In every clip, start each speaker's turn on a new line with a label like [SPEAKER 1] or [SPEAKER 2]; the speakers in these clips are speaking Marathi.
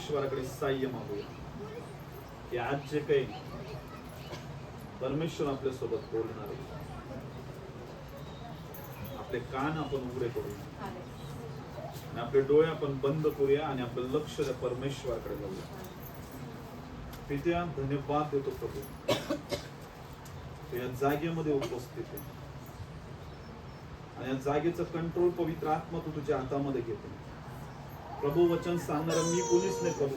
[SPEAKER 1] परमेश्वराकडे सहाय्य मागूया की आज जे काही परमेश्वर आपल्या सोबत बोलणार आहे, आपले कान आपण उघडे करूया आणि आपले डोळे आपण बंद करूया आणि आपलं लक्ष त्या परमेश्वराकडे लावूया. पित्या, धन्यवाद देतो प्रभू, तू या जागेमध्ये उपस्थित आहे आणि या जागेचं कंट्रोल पवित्र आत्मा तू तुझ्या हातामध्ये घेते. प्रभू, वचन सांगणारा मी कोणीच नाही प्रभू,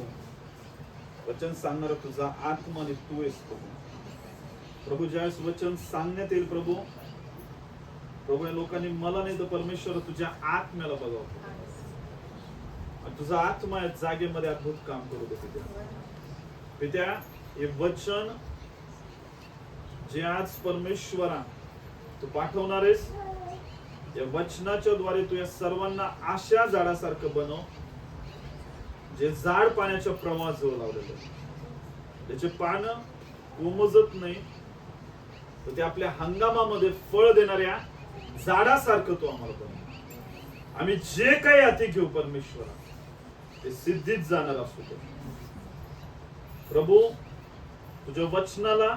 [SPEAKER 1] वचन सांगणारा तुझा आत्मा आणि तू आहेस प्रभू. प्रभू, ज्यावेळेस वचन सांगण्यात येईल प्रभू, प्रभू या लोकांनी मला नाही तर परमेश्वर तुझ्या आत्म्याला बघावं, तुझा आत्मा या जागेमध्ये अद्भुत काम करू दे. पित्या, हे वचन जे आज परमेश्वरा तू पाठवणार आहेस, या वचनाच्या द्वारे तू या सर्वांना अशा झाडासारखं बनव जे झाड पाण्याच्या प्रवाहाजवळ लावलेलं आहे, त्याचे पानं कोमजत नाही तर ते आपल्या हंगामामध्ये फळ देणाऱ्या झाडासारखं तू आम्हाला बनव. आम्ही जे काही हाती घेऊ परमेश्वरा ते सिद्धीत जाणार असू दे. प्रभू, तुझ्या वचनाला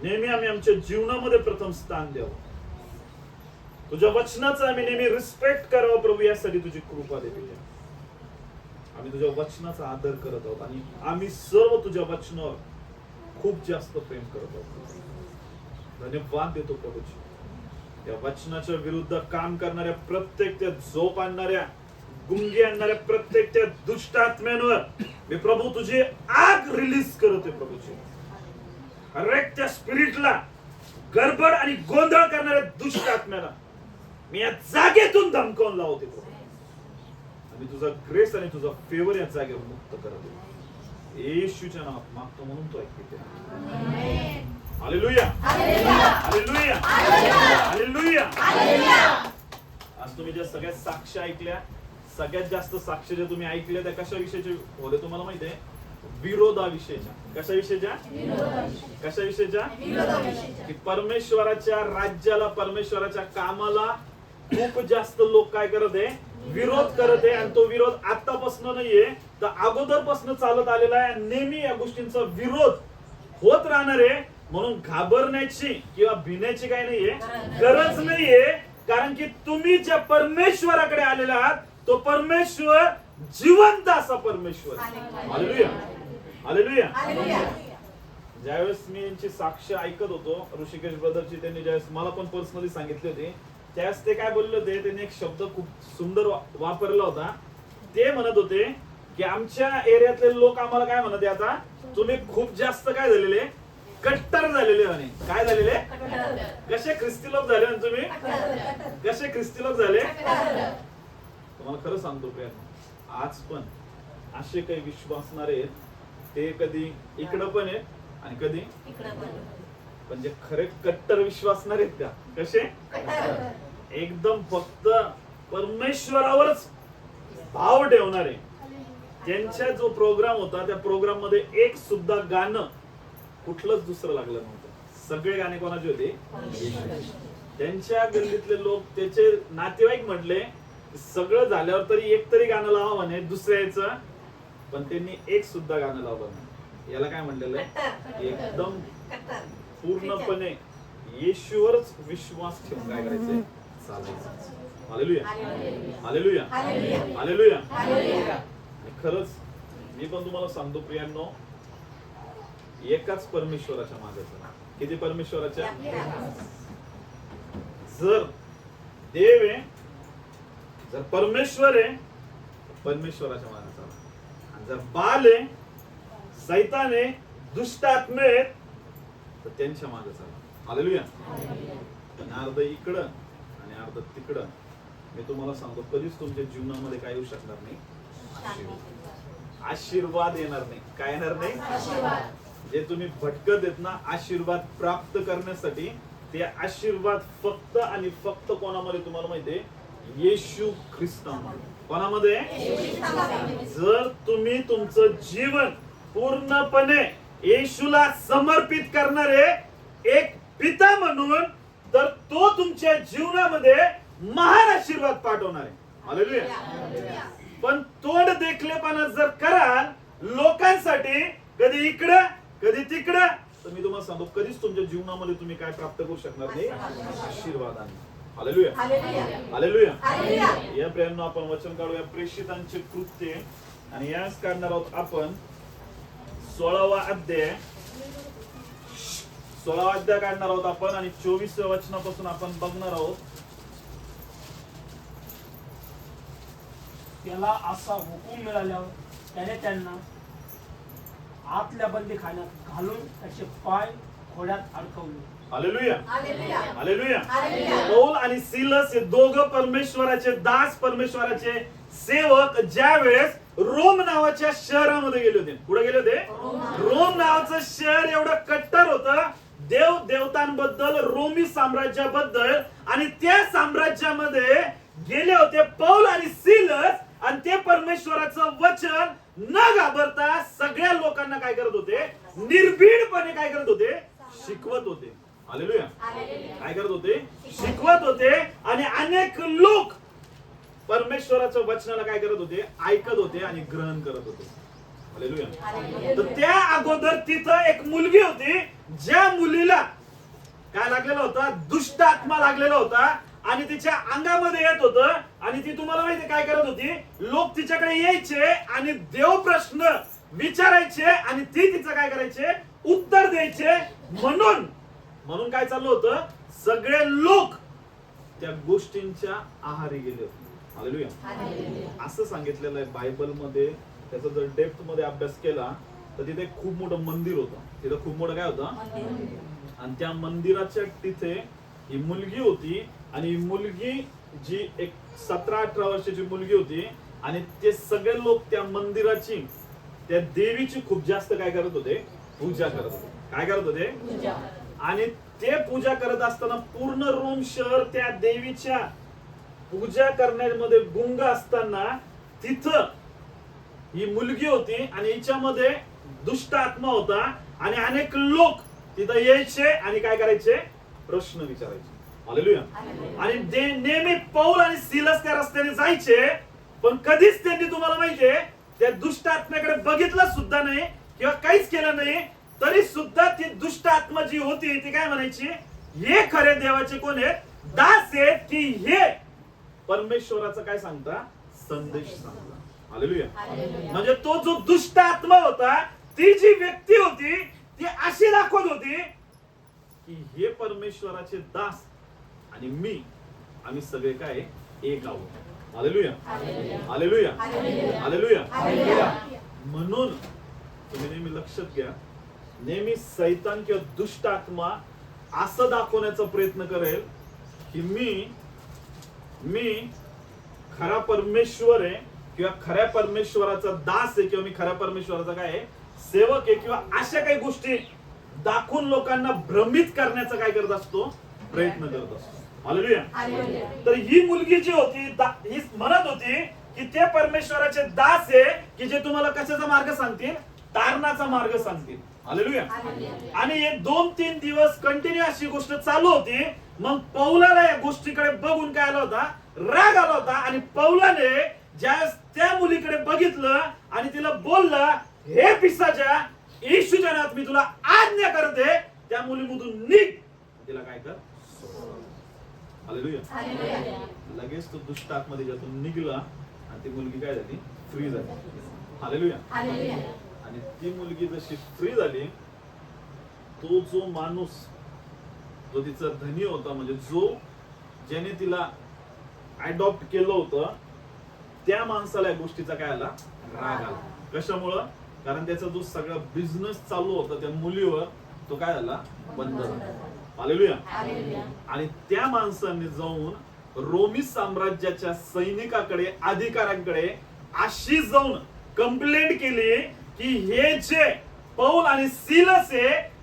[SPEAKER 1] नेहमी आम्ही आमच्या जीवनामध्ये प्रथम स्थान द्यावं, तुझ्या वचनाचा आम्ही नेहमी रिस्पेक्ट करावं प्रभू, यासाठी तुझी कृपा दे. आम्ही तुझ्या वचनाचा आदर करत आहोत आणि आम्ही सर्व तुझ्या वचनावर खूप जास्त प्रेम करत आहोत. धन्यवाद देतो प्रभूजी, या वचनाच्या विरुद्ध काम करणाऱ्या प्रत्येक त्या झोप आणणाऱ्या, गुंगी आणणाऱ्या प्रत्येक त्या दुष्ट आत्म्यांवर मी प्रभू तुझी आग रिलीज करते प्रभूजी. हरेक त्या स्पिरिटला, गडबड आणि गोंधळ करणाऱ्या दुष्ट आत्म्याला मी या जागेतून धमकावून लावते प्रभू. आणि तुझा ग्रेस आणि तुझा फेवर या जागेवर मुक्त करते. येशूच्या नावात मागतो म्हणून तो ऐकते. Hallelujah, hallelujah, hallelujah. आज तुम्ही ज्या सगळ्या साक्ष ऐकल्या, सगळ्यात जास्त साक्ष जे तुम्ही ऐकले त्या कशाविषयीचे होते तुम्हाला माहिती आहे? विरोधाविषयीच्या. कशाविषयीच्या? कशाविषयीच्या? की परमेश्वराच्या राज्याला, परमेश्वराच्या कामाला खूप जास्त लोक काय करत आहे? विरोध करत आहे. आणि तो विरोध आतापासून नाहीये, तर अगोदरपासून चालत आलेला आहे. नेहमी या गोष्टींचा विरोध होत राहणार आहे. म्हणून घाबरण्याची किंवा भिण्याची काय नाहीये, गरज नाहीये. कारण की तुम्ही ज्या परमेश्वराकडे आलेले आहात तो परमेश्वर जिवंत असा परमेश्वर. Hallelujah, hallelujah. ज्यावेळेस मी यांची साक्ष ऐकत होतो, ऋषिकेश ब्रदरची, त्यांनी ज्यावेळेस मला पण पर्सनली सांगितले होते, त्यावेळेस ते काय बोलले होते, त्यांनी एक शब्द खूप सुंदर वापरला होता. ते म्हणत होते की आमच्या एरियातले लोक आम्हाला काय म्हणत, आता तुम्ही खूप जास्त काय झालेले, कट्टर झालेले म्हणे. काय झालेले? कसे ख्रिस्ती लोक झाले ना तुम्ही? कसे ख्रिस्ती लोक झाले? तुम्हाला खरं सांगतो प्रियांनो, आज पण असे काही विश्वासणारे आहेत, ते कधी इकडं पण आहेत आणि कधी पण जे खरे कट्टर विश्वासणारे आहेत का, कसे एकदम फक्त परमेश्वरावरच भाव ठेवणारे. त्यांचा जो प्रोग्राम होता त्या प्रोग्राम मध्ये एक सुद्धा गाणं कुठलंच दुसरं लागलं नव्हतं. सगळे गाणे कोणाचे होते? त्यांच्या गल्लीतले लोक, त्याचे नातेवाईक म्हटले सगळं झाल्यावर तरी एक तरी गाणं लावा म्हणे दुसऱ्याचं, पण त्यांनी एक सुद्धा गाणं लावलं नाही. याला काय म्हणलेलं आहे? एकदम पूर्णपणे येशूवरच विश्वास ठेवून काय करायचंय? चालायचं. Hallelujah, hallelujah, hallelujah. खरंच मी पण तुम्हाला सांगतो प्रियांनो, एकाच परमेश्वराच्या मागे चला. किती परमेश्वराच्या? जर देव आहे, जर परमेश्वर आहे, परमेश्वराच्या मागे चला. आणि जर बाल आहे, सैतान आहे, दुष्ट आत्मे आहेत, तर त्यांच्या मागे चला. हालेलुया. आणि अर्ध इकडं आणि अर्ध तिकडं. मी तुम्हाला सांगतो, कधीच तुमच्या जीवनामध्ये काय येऊ शकणार नाही? आशीर्वाद येणार नाही. काय येणार नाही? जे तुम्ही भटकत आहेत ना, आशीर्वाद प्राप्त करण्यासाठी, ते आशीर्वाद फक्त आणि फक्त कोणामध्ये तुम्हाला माहितीये? येशू ख्रिस्तामध्ये. कोणामध्ये? जर तुम्ही तुमचं जीवन पूर्णपणे येशूला समर्पित करणारे एक पिता म्हणून, तर तो तुमच्या जीवनामध्ये महान आशीर्वाद पाठवणार आहे. हालेलुया. पण तोंड देखलेपणा जर कराल लोकांसाठी, कधी इकडं कधी तिकडं, तर मी तुम्हाला सांगतो कधीच तुमच्या जीवनामध्ये तुम्ही काय प्राप्त करू शकणार नाही, आशीर्वादाने. Hallelujah, hallelujah. या प्रेमानं आपण वचन काढूया प्रेषितांचे कृत्य, आणि याच काढणार आहोत आपण 16वा अध्याय काढणार आहोत आपण, आणि 24व्या वचनापासून आपण बघणार आहोत.
[SPEAKER 2] त्याला असा हुकूम मिळाल्यावर त्याने त्यांना आतल्या बंदीखान्यात घालून त्याचे पाय घोड्यात अडकवले.
[SPEAKER 1] Hallelujah, hallelujah. पौल आणि सिलस हे दोघं परमेश्वराचे दास, परमेश्वराचे सेवक ज्या वेळेस रोम नावाच्या शहरामध्ये गेले होते. कुठे गेले होते? रोम नावाचं शहर एवढं कट्टर होतं देव देवतांबद्दल, रोमी साम्राज्याबद्दल, आणि त्या साम्राज्यामध्ये गेले होते पौल आणि सिलस, आणि ते परमेश्वराचं वचन न घाबरता सगळ्या लोकांना काय करत होते? निर्भीडपणे काय करत होते? शिकवत होते. हालेलुया. काय करत होते? शिकवत होते. आणि अनेक लोक परमेश्वराच्या वचनाला काय करत होते? ऐकत होते आणि ग्रहण करत होते. हालेलुया. तर त्या अगोदर तिथं एक मुलगी होती, ज्या मुलीला काय लागलेला होता? दुष्ट आत्मा लागलेला होता, आणि तिच्या अंगामध्ये येत होतं, आणि ती तुम्हाला माहिती काय करत होती? लोक तिच्याकडे यायचे आणि देव प्रश्न विचारायचे, आणि ती तिचं काय करायचे? उत्तर द्यायचे. म्हणून काय चाललं होतं? सगळे लोक त्या गोष्टींच्या आहारी गेले होते. हालेलुया. असं सांगितलेलं आहे बायबल मध्ये. त्याचा जर डेप्थ मध्ये अभ्यास केला तर तिथे खूप मोठं मंदिर होतं. तिथं खूप मोठं काय होतं? आणि त्या मंदिराच्या तिथे ही मुलगी होती, आणि ही मुलगी जी एक 17-18 वर्षाची मुलगी होती, आणि ते सगळे लोक त्या मंदिराची, त्या देवीची खूप जास्त काय करत होते? पूजा करत होते. काय करत होते? आणि ते पूजा करत असताना पूर्ण रोम शहर त्या देवीच्या पूजा करण्यामध्ये गुंग असताना तिथं ही मुलगी होती, आणि हिच्यामध्ये दुष्ट आत्मा होता, आणि अनेक लोक तिथं यायचे आणि काय करायचे? प्रश्न विचारायचे. हालेलुया. आणि नेहमी पौल आणि सिलस त्या रस्त्याने जायचे, पण कधीच त्यांनी तुम्हाला माहितीये त्या दुष्ट आत्म्याकडे बघितलं सुद्धा नाही किंवा काहीच केलं नाही. तरी सुद्धा ती दुष्ट आत्मा जी होती ती काय म्हणायची? हे खरे देवाचे कोण आहेत? दास आहेत, की हे परमेश्वराचा काय सांगता? संदेश सांगता. हालेलुया. म्हणजे तो जो दुष्ट आत्मा होता, ती जी व्यक्ती होती ती अशी दाखवत होती की हे परमेश्वराचे दास आणि मी, आम्ही सगळे काय एक आहोत. Hallelujah, hallelujah, hallelujah. म्हणून तुम्ही नेहमी लक्षात घ्या, नेहमी सैतान किंवा दुष्ट आत्मा असं दाखवण्याचा प्रयत्न करेल की मी खरा परमेश्वर आहे, किंवा खऱ्या परमेश्वराचा दास आहे, किंवा मी खऱ्या परमेश्वराचा काय आहे? सेवक आहे, किंवा अशा काही गोष्टी दाखवून लोकांना भ्रमित करण्याचा काय करत असतो? प्रयत्न करत असतो. हालेलुया. तर ही मुलगी जी होती ही म्हणत होती की ते परमेश्वराचे दास आहे, की जे तुम्हाला कशाचा मार्ग सांगतील? तारणाचा मार्ग सांगतील. हालेलुया. आणि हे 2-3 दिवस कंटिन्यू अशी गोष्ट चालू होती. मग पौलाला या गोष्टीकडे बघून काय आला होता? राग आला होता. आणि पौलाने ज्या त्या मुलीकडे बघितलं आणि तिला बोलला, हे पिशाचा, येशूच्या नावात मी तुला आज्ञा करते, त्या मुलीमधून निघ. तिला काय कर? हालेलुया. लगेच तो दुष्ट आत्मा तिच्यातून निघला आणि ती मुलगी काय झाली? फ्री झाली. हालेलुया. आणि ती मुलगी जशी फ्री झाली, तो जो माणूस जो तिचा धनी होता, म्हणजे जो ज्याने तिला अडॉप्ट केलं होतं, त्या माणसाला या गोष्टीचा काय आला? राग आला. कशामुळं? कारण त्याचा जो सगळा बिझनेस चालू होता त्या मुलीवर, तो काय झाला? बंद झाला. हालेलुया. आणि त्या माणसाने जाऊन रोमी साम्राज्याच्या सैनिकाकडे, अधिकाऱ्यांकडे अशी जाऊन कंप्लेंट केली की हे जे पौल आणि सिलस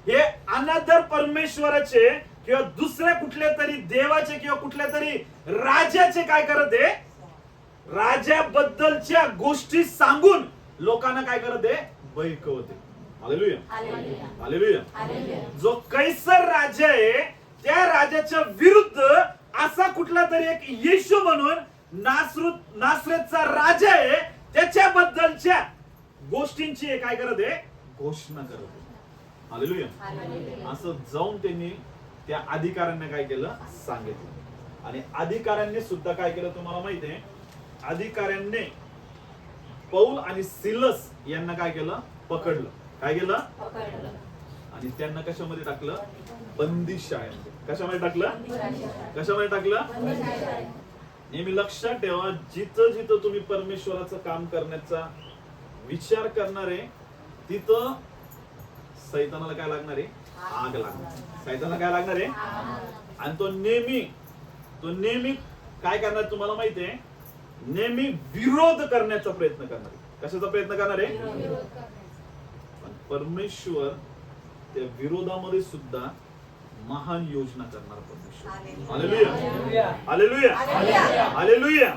[SPEAKER 1] हे अनादर परमेश्वराचे किंवा दुसऱ्या कुठल्या तरी देवाचे किंवा कुठल्या तरी राजाचे काय करत आहे? राजाबद्दलच्या गोष्टी सांगून लोकांना काय करत आहे? बहिकवते. Hallelujah, hallelujah. जो कैसर राजा आहे त्या राजाच्या विरुद्ध असा कुठला तरी एक येशू म्हणून नासरेतचा राजा आहे त्याच्याबद्दलच्या गोष्टींची हे काय करत आहे, घोषणा करत आहे. हालेलुया. असं जाऊन त्यांनी त्या अधिकाऱ्यांना काय केलं, सांगितलं. आणि अधिकाऱ्यांनी सुद्धा काय केलं तुम्हाला माहिती आहे, अधिकाऱ्यांनी पौल आणि सिलस यांना काय केलं, पकडलं. काय केलं, आणि त्यांना कशामध्ये टाकलं, बंदीशाळेमध्ये. कशामध्ये टाकलं, कशामध्ये टाकलं. नेहमी लक्षात ठेवा, जिथं जिथं तुम्ही परमेश्वराचं काम करण्याचा विचार करणार आहे तिथं सैतानाला काय लागणार आहे, आग लागणार. सैतानाला काय लागणार आहे, आणि तो नेहमी काय करणार तुम्हाला माहिती आहे, नेहमी विरोध करण्याचा प्रयत्न करणार आहे. कशाचा प्रयत्न करणार आहे, पण परमेश्वर त्या विरोधामध्ये सुद्धा महान योजना करणार परमेश्वर. Hallelujah, hallelujah, hallelujah,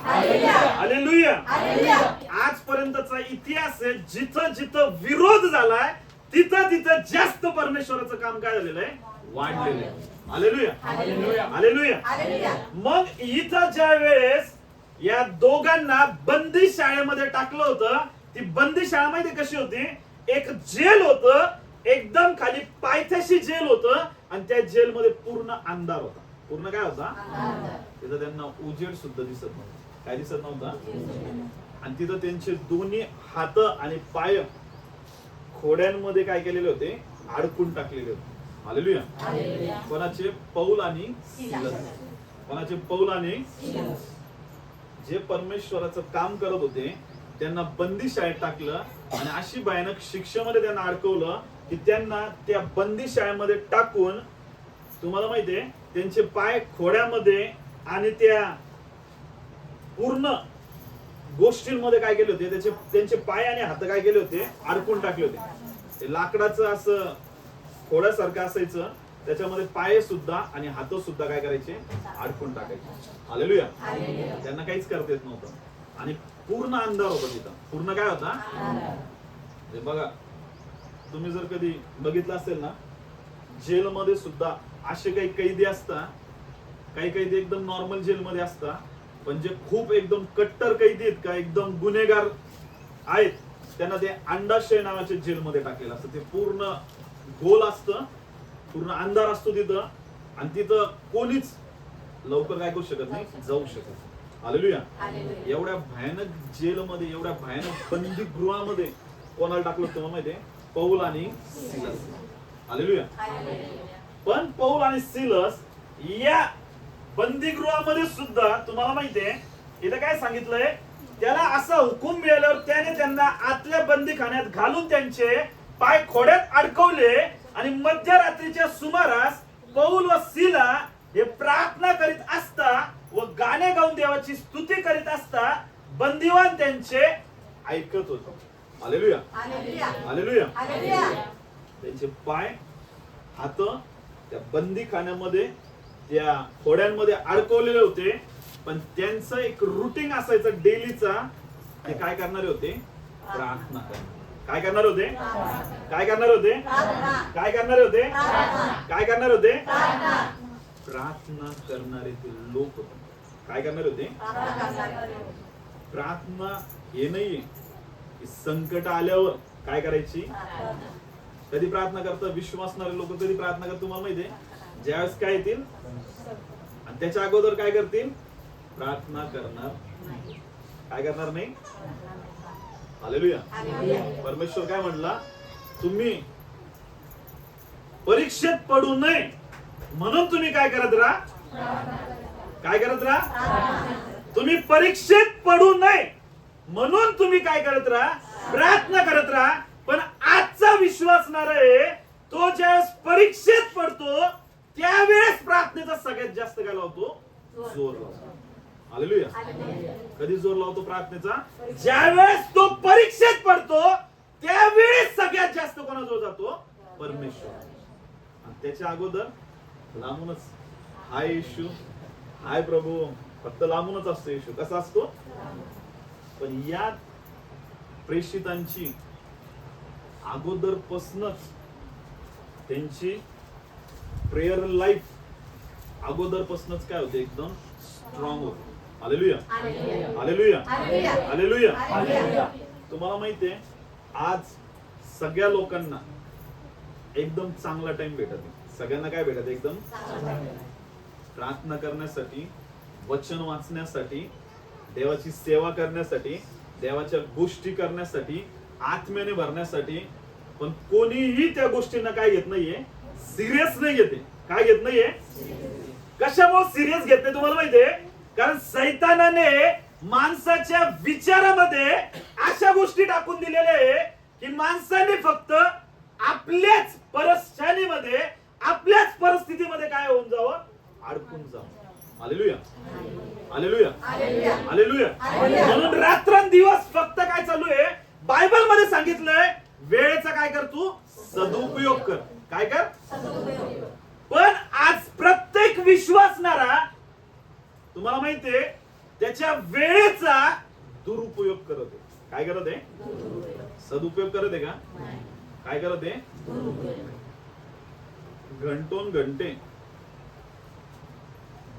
[SPEAKER 1] hallelujah. आजपर्यंतचा इतिहास आहे, जिथं जिथं विरोध झालाय तिथं तिथं जास्त परमेश्वराचं काम काय झालेलं आहे, वाढलेलं आहे. Hallelujah, hallelujah. मग इथं ज्या वेळेस या दोघांना बंदी शाळेमध्ये टाकलं होतं, ती बंदी शाळा माहिती कशी होती, एक जेल होतं, एकदम खाली पायथ्याशी जेल होतं, आणि त्या जेल मध्ये पूर्ण अंधार होता. पूर्ण काय होता, तिथं त्यांना उजेड सुद्धा दिसत नव्हता. काय दिसत नव्हता, आणि तिथं त्यांचे दोन्ही हात आणि पाय खोड्यांमध्ये काय केलेले होते, अडकून टाकलेले होते. हालेलुया. कोणाचे, पौल आणि सिलस. कोणाचे, पौल आणि सिलस. जे परमेश्वराचं काम करत होते त्यांना बंदी शाळेत टाकलं, आणि अशी भयानक शिक्षेमध्ये त्यांना अडकवलं की त्यांना त्या बंदी शाळेमध्ये टाकून, तुम्हाला माहितीये, त्यांचे पाय खोड्यामध्ये आणि त्या पूर्ण गोष्टींमध्ये काय केले होते, त्यांचे पाय आणि हात काय केले होते, अडकून टाकले होते. ते लाकडाचं असं खोड्यासारखं असायचं, त्याच्यामध्ये पाय सुद्धा आणि हात सुद्धा काय करायचे, अडकून टाकायचे. हालेलुया. त्यांना काहीच करता येत नव्हतं, आणि पूर्ण अंधार होता तिथं. पूर्ण काय होता, हे बघा, तुम्ही जर कधी बघितलं असेल ना, जेलमध्ये सुद्धा असे काही कैदी असतात, काही कैदी एकदम नॉर्मल जेलमध्ये असतात, पण जे खूप एकदम कट्टर कैदी आहेत का, एकदम गुन्हेगार आहेत, त्यांना ते अंडाशय नावाच्या जेलमध्ये टाकलेलं असतं. ते पूर्ण गोल असतं, पूर्ण अंधार असतो तिथं, आणि तिथं कोणीच लवकर काय करू शकत नाही, जाऊ शकत. हालेलुया. एवढ्या भयानक जेलमध्ये, एवढ्या भयानक बंदीगृहामध्ये कोणाला टाकलं तुम्हाला माहितीये, पौल आणि सिलस. हालेलुया. पण पौल आणि सिलस या बंदीगृहामध्ये सुद्धा तुम्हाला माहितीये, इथं काय सांगितलंय, त्याला असा हुकूम मिळाल्यावर त्याने त्यांना आतल्या बंदीखान्यात घालून त्यांचे पाय खोड्यात अडकवले, आणि मध्यरात्रीच्या सुमारास पौल व सिला हे प्रार्थना करीत असता व गाणे गाऊन देवाची स्तुती करीत असता बंदिवान त्यांचे ऐकत होते. Hallelujah, hallelujah. त्यांचे पाय, हात त्या बंदीखान्यामध्ये, त्या खोड्यांमध्ये अडकवलेले होते, पण त्यांचं एक रुटीन असायचं डेलीचा. ते काय करणारे होते, प्रार्थना करणारे. काय करणार होते, काय करणार होते, काय करणार होते, काय करणार होते, प्रार्थना करणारे ते लोक होते. काय करणार होते, प्रार्थना. हे नाहीये की संकट आल्यावर काय करायची. कधी प्रार्थना करतात विश्वासणारे लोक, कधी प्रार्थना करतात तुम्हाला माहितीये, ज्यावेळेस काय येतील आणि त्याच्या अगोदर काय करतील, प्रार्थना करणार. काय करणार नाही. हालेलुया. परमेश्वर काय म्हणला, तुम्ही परीक्षेत पडू नये म्हणून तुम्ही काय करत राहा, काय करत राहा. तुम्ही परीक्षेत पडू नये म्हणून तुम्ही काय करत राहा, प्रार्थना करत राहा. पण आजचा विश्वासणारा आहे तो ज्यावेळेस परीक्षेत पडतो त्यावेळेस प्रार्थनेचा सगळ्यात जास्त काय लावतो, जोर लावतो. हालेलुया. कधी जोर लावतो प्रार्थनेचा, ज्यावेळेस तो परीक्षेत पडतो त्यावेळेस सगळ्यात जास्त कोणाजवळ जातो, परमेश्वर. आणि त्याच्या अगोदर लांबूनच, हाय येशू, हाय प्रभू, फक्त लांबूनच असतो येशू. कसा असतो, पण या प्रेषितांची अगोदरपासूनच त्यांची प्रेयर लाईफ अगोदरपासूनच काय होते, एकदम स्ट्रॉंग होते. Hallelujah hallelujah hallelujah. तुम्हाला माहितीये आज सगळ्या लोकांना एकदम चांगला टाइम भेटत नाही. सगळ्यांना काय भेटत एकदम प्रार्थना करण्यासाठी, वचन वाचण्यासाठी, देवाची सेवा करण्यासाठी, देवाच्या गोष्टी करण्यासाठी, आत्म्याने भरण्यासाठी. पण कोणीही त्या गोष्टींना काय घेत नाहीये, सिरियस नाही घेते. काय घेत नाहीये? कशामुळे सिरियस घेत नाही तुम्हाला माहितीये? कारण सैतानाने माणसाच्या विचारामध्ये अशा गोष्टी टाकून दिलेल्या आहे की माणसाने फक्त आपल्याच परेशानीमध्ये, आपल्याच परिस्थितीमध्ये काय होऊन जावं, अडकून जावं. Hallelujah hallelujah hallelujah. म्हणून रात्रंदिवस फक्त काय चालू आहे, बायबल मध्ये सांगितलंय वेळेचा काय कर, तू सदुपयोग कर. काय कर? पण आज प्रत्येक विश्वासणारा तुम्हाला माहितीये त्याच्या वेळेचा दुरुपयोग करत आहे. काय करत आहे? सदुपयोग करत आहे का? काय करत आहे? घंटोन घंटे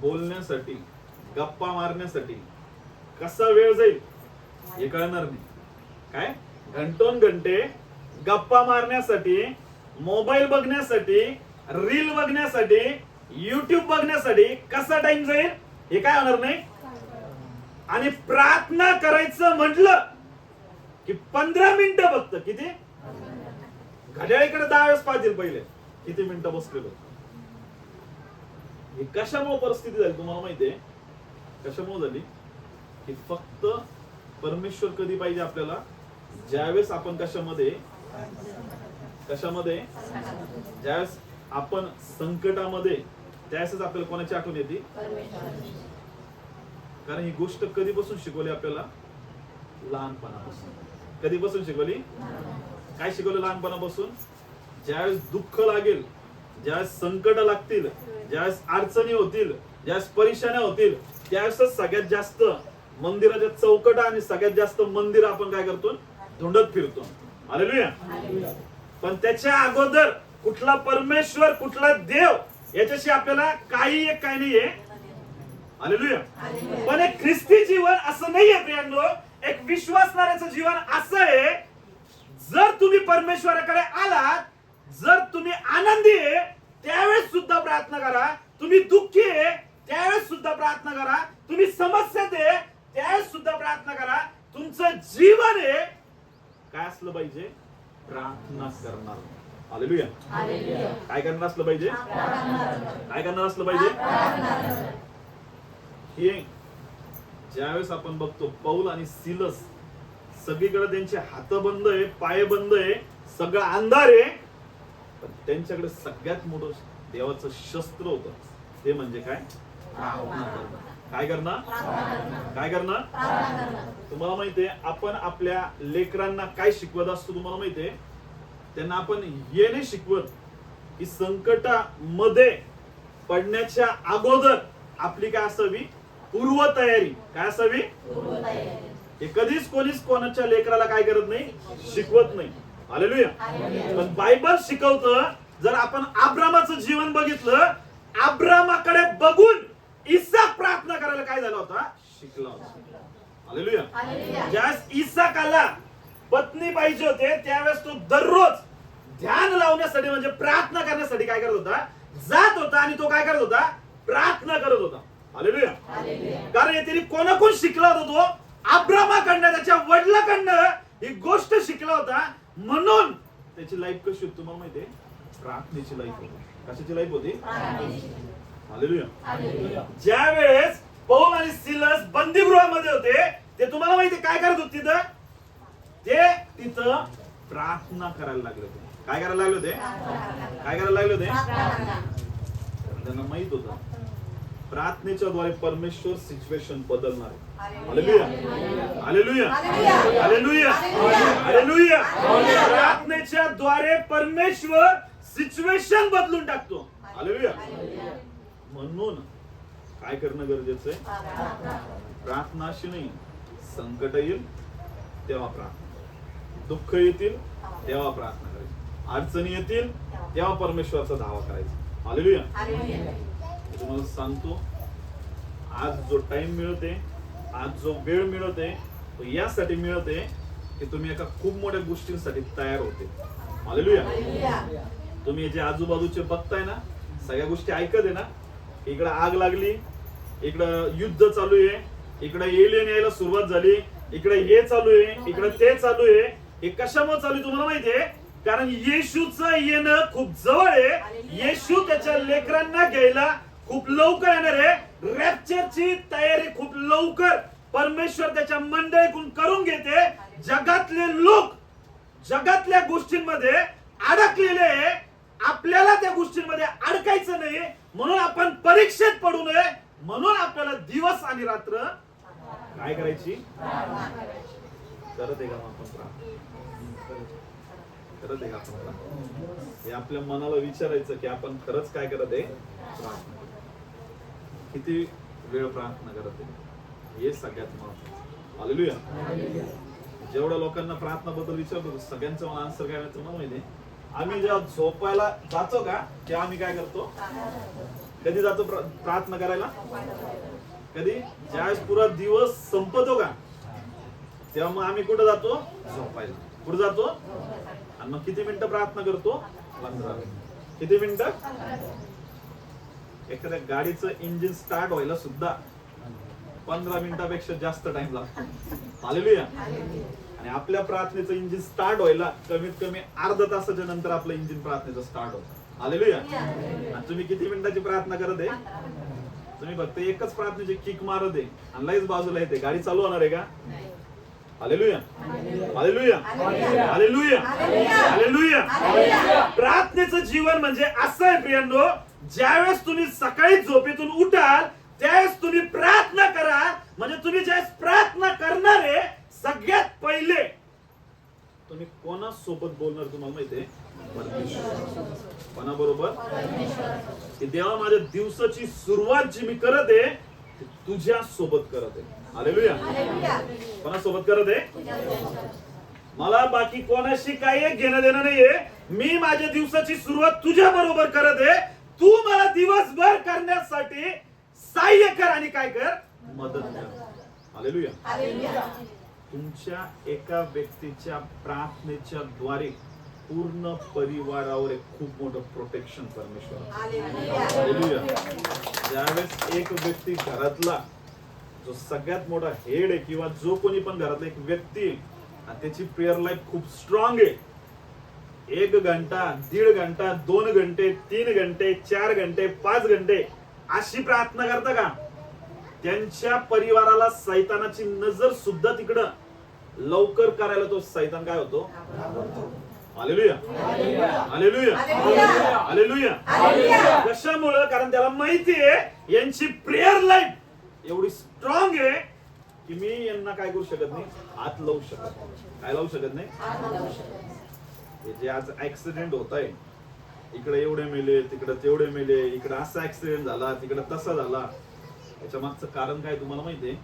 [SPEAKER 1] बोलण्यासाठी, गप्पा मारण्यासाठी कसा वेळ जाईल हे कळणार नाही. काय? घंटोन घंटे गप्पा मारण्यासाठी, मोबाईल बघण्यासाठी, रील बघण्यासाठी, युट्यूब बघण्यासाठी कसा टाइम जाईल हे काय होणार नाही. आणि प्रार्थना करायचं म्हटलं की 15 मिनिटं बघतं. किती? घड्याळीकडे 10 वेळेस पाहतील पहिले किती मिनिटं बसलेलो. ही कशामुळे परिस्थिती झाली तुम्हाला माहितीये? कशामुळे झाली की फक्त परमेश्वर कधी पाहिजे आपल्याला, ज्यावेळेस आपण कशामध्ये ज्यावेळेस आपण संकटामध्ये, त्यावेळेस आपल्याला कोणाची आठवण येते? कारण ही गोष्ट कधीपासून शिकवली आपल्याला? लहानपणापासून. कधीपासून शिकवली? काय शिकवलं लहानपणापासून? ज्यावेळेस दुःख लागेल, ज्यावेळेस संकट लागतील, ज्यावेळेस अडचणी होतील, ज्यावेळेस परेशान्या होतील, त्यावेळेस सगळ्यात जास्त मंदिराच्या चौकटा आणि सगळ्यात जास्त मंदिर आपण काय करतो? धुंडत फिरतो. हालेलुया. पण त्याच्या अगोदर कुठला परमेश्वर, कुठला देव याच्याशी आपल्याला काही एक काय नाहीये. हालेलुया. पण एक ख्रिस्ती जीवन असं नाहीये प्रियांनो. एक विश्वासणाऱ्याचं जीवन असं आहे, जर तुम्ही परमेश्वराकडे आलात, जर तुम्ही आनंदी आहे त्यावेळेस सुद्धा प्रार्थना करा, तुम्ही दुःखी आहे त्यावेळेस सुद्धा प्रार्थना करा, तुम्ही समस्यात आहे त्यावेळेस सुद्धा प्रार्थना करा. तुमचं जीवन आहे काय असलं पाहिजे? प्रार्थना करणार. हालेलुया. काय करणार असलं पाहिजे? काय करणार असलं पाहिजे? हे ज्यावेळेस आपण बघतो पौल आणि सिलस, सगळीकडे त्यांचे हात बंद आहे, पाय बंद आहे, सगळं अंधार आहे, पण त्यांच्याकडे सगळ्यात मोठं देवाचं शस्त्र होतं. ते म्हणजे काय? प्रार्थना करणं. काय करणं? काय करणं? तुम्हाला माहितीये आपण आपल्या लेकरांना काय शिकवत असतो? तुम्हाला माहितीये त्यांना आपण हे नाही शिकवत की संकटामध्ये पडण्याच्या अगोदर आपली काय असावी? पूर्व तयारी. काय असावी? हे कधीच कोणीच कोणाच्या लेकराला काय करत नाही, शिकवत नाही. हालेलुया. पण बायबल शिकवतं. जर आपण अब्रामाचं जीवन बघितलं, अब्रामाकडे बघून इसाक प्रार्थना करायला काय झाला होता? शिकला होता. हालेलुया. ज्यावेळेस इसाकाला पत्नी पाहिजे होते त्यावेळेस तो दररोज ध्यान लावण्यासाठी म्हणजे प्रार्थना करण्यासाठी काय करत होता? जात होता. आणि तो काय करत होता? प्रार्थना करत होता. हालेलुया. कारण त्याने कोणाकोण शिकला होता? तो अब्रामाकडनं, त्याच्या वडिलांकडनं ही गोष्ट शिकला होता. म्हणून त्याची लाईफ कशी होती तुम्हाला माहितीये? प्रार्थनेची लाईफ होती. कशाची लाईफ होती? हालेलुया. ज्या वेळेस पौल आणि सिलस बंदीगृहामध्ये होते, ते तुम्हाला माहिती काय करत होते तिथं? ते तिथं प्रार्थना करायला लागले होते. काय करायला लागले होते? काय करायला लागले होते? त्यांना माहित होतं प्रार्थनेच्या द्वारे परमेश्वर सिच्युएशन बदलणार आहे. Hallelujah hallelujah hallelujah hallelujah. प्रार्थनेच्या द्वारे परमेश्वर सिच्युएशन बदलून टाकतो. हालेलुया. म्हणून काय करणं गरजेचं आहे? प्रार्थना अशी नाही, संकट येईल तेव्हा प्रार्थना, दुःख येतील तेव्हा प्रार्थना करायची, अडचणी येतील तेव्हा परमेश्वराचा धावा करायचा. हालेलुया. तुम्हाला सांगतो आज जो टाइम मिळते आज जो वेळ मिळते तो यासाठी मिळते की तुम्ही एका खूप मोठ्या गोष्टींसाठी तयार होते. हालेलुया. तुम्ही जे आजूबाजूचे बघताय ना, सगळ्या गोष्टी ऐकत आहे ना, इकडं आग लागली, इकडं युद्ध चालू आहे, इकडं एलियन यायला सुरुवात झाली, इकडे हे चालू आहे, इकडे ते चालू आहे. हे कशामुळे चालू आहे तुम्हाला माहितीये? कारण येशूचं येणं खूप जवळ आहे. येशू त्याच्या लेकरांना घ्यायला खूप लवकर येणार आहे. रॅप्चरची तयारी खूप लवकर परमेश्वर त्याच्या मंडळीकडून करून घेते. जगातले लोक जगातल्या गोष्टींमध्ये अडकलेले आहे. आपल्याला त्या गोष्टींमध्ये अडकायचं नाही, म्हणून आपण परीक्षेत पडू नये, म्हणून आपल्याला दिवस आणि रात्र काय करायची? करत आहे का आपण प्रार्थना? करत आहे का आपण प्रार्थना? हे आपल्या मनाला विचारायचं की आपण खरंच काय करत आहे? प्रार्थना. किती वेळ प्रार्थना करत आहे हे सगळ्यात महत्त्वाचं. हालेलुया. जेवढ्या लोकांना प्रार्थना बद्दल विचारतो सगळ्यांचं मला आन्सर काय माहिती मला माहिती. आम्ही जेव्हा झोपायला जातो का तेव्हा आम्ही काय करतो? कधी जातो प्रार्थना करायला? कधी? ज्यावेळेस पुरा दिवस संपतो का तेव्हा मग आम्ही कुठं जातो? झोपायला. कुठं जातो? आणि मग किती मिनिटं प्रार्थना करतो? 15 मिनिटं. किती मिनिटं? एखाद्या गाडीचं इंजिन स्टार्ट व्हायला सुद्धा 15 मिनिटापेक्षा जास्त टाइम लागतो. हालेलुया. आणि आपल्या प्रार्थनेचं इंजिन स्टार्ट व्हायला कमीत कमी अर्धा तासाच्या नंतर आपलं इंजिन प्रार्थनेचं स्टार्ट होतं. हालेलुया. आणि तुम्ही किती मिनिटाची प्रार्थना करत आहे? तुम्ही फक्त एकच प्रार्थनेची किक मारत आहे आणि लयच बाजूला येते. गाडी चालू होणार आहे का? हालेलुया. हालेलुया. हालेलुया. हालेलुया. प्रार्थनेचं जीवन म्हणजे असं आहे प्रियांनो, ज्यावेळेस तुम्ही सकाळी झोपेतून उठाल त्यावेळेस तुम्ही प्रार्थना करा. म्हणजे तुम्ही ज्यावेळेस प्रार्थना करणार आहे सगळ्यात पहिले तुम्ही कोणासोबत बोलणार तुम्हाला माहितीये? परमेश्वर. कोणाबरोबर? की देवा माझ्या दिवसाची सुरुवात जी मी करत आहे ती तुझ्या सोबत करत आहे. हालेलुया. कोणासोबत करत आहे? मला बाकी कोणाशी काही घेणं देणं नाहीये. मी माझ्या दिवसाची सुरुवात तुझ्या बरोबर करत आहे. तू मला दिवसभर करण्यासाठी सहाय्य कर आणि काय कर? मदत कर. हालेलुया. तुमच्या एका व्यक्तीच्या प्रार्थनेच्या द्वारे पूर्ण परिवारावर एक खूप मोठं प्रोटेक्शन परमेश्वर. हालेलुया. ज्यावेळेस एक व्यक्ती घरातला जो सगळ्यात मोठा हेड आहे किंवा जो कोणी पण घरातला एक व्यक्ती आणि त्याची प्रेयर लाईफ खूप स्ट्रॉंग आहे, 1 घंटा 1.5 घंटा 2 घंटे 3 घंटे 4 घंटे 5 घंटे अशी प्रार्थना करता का त्यांच्या परिवाराला सैतानाची नजर सुद्धा तिकडं लवकर करायला तो सैतान काय होतो? हालेलुया. हालेलुया. हालेलुया. कशामुळे? कारण त्याला माहिती आहे यांची प्रेयर लाईफ एवढी स्ट्रॉंग आहे की मी यांना काय करू शकत नाही? हात लावू शकत नाही. काय लावू शकत नाही? जे आज ऍक्सिडेंट होत आहे, इकडे एवढे मेले, तिकडे तेवढे मेले, इकडे असा ऍक्सिडेंट झाला, तिकडे तसा झाला, याच्या मागचं कारण काय तुम्हाला माहितीये?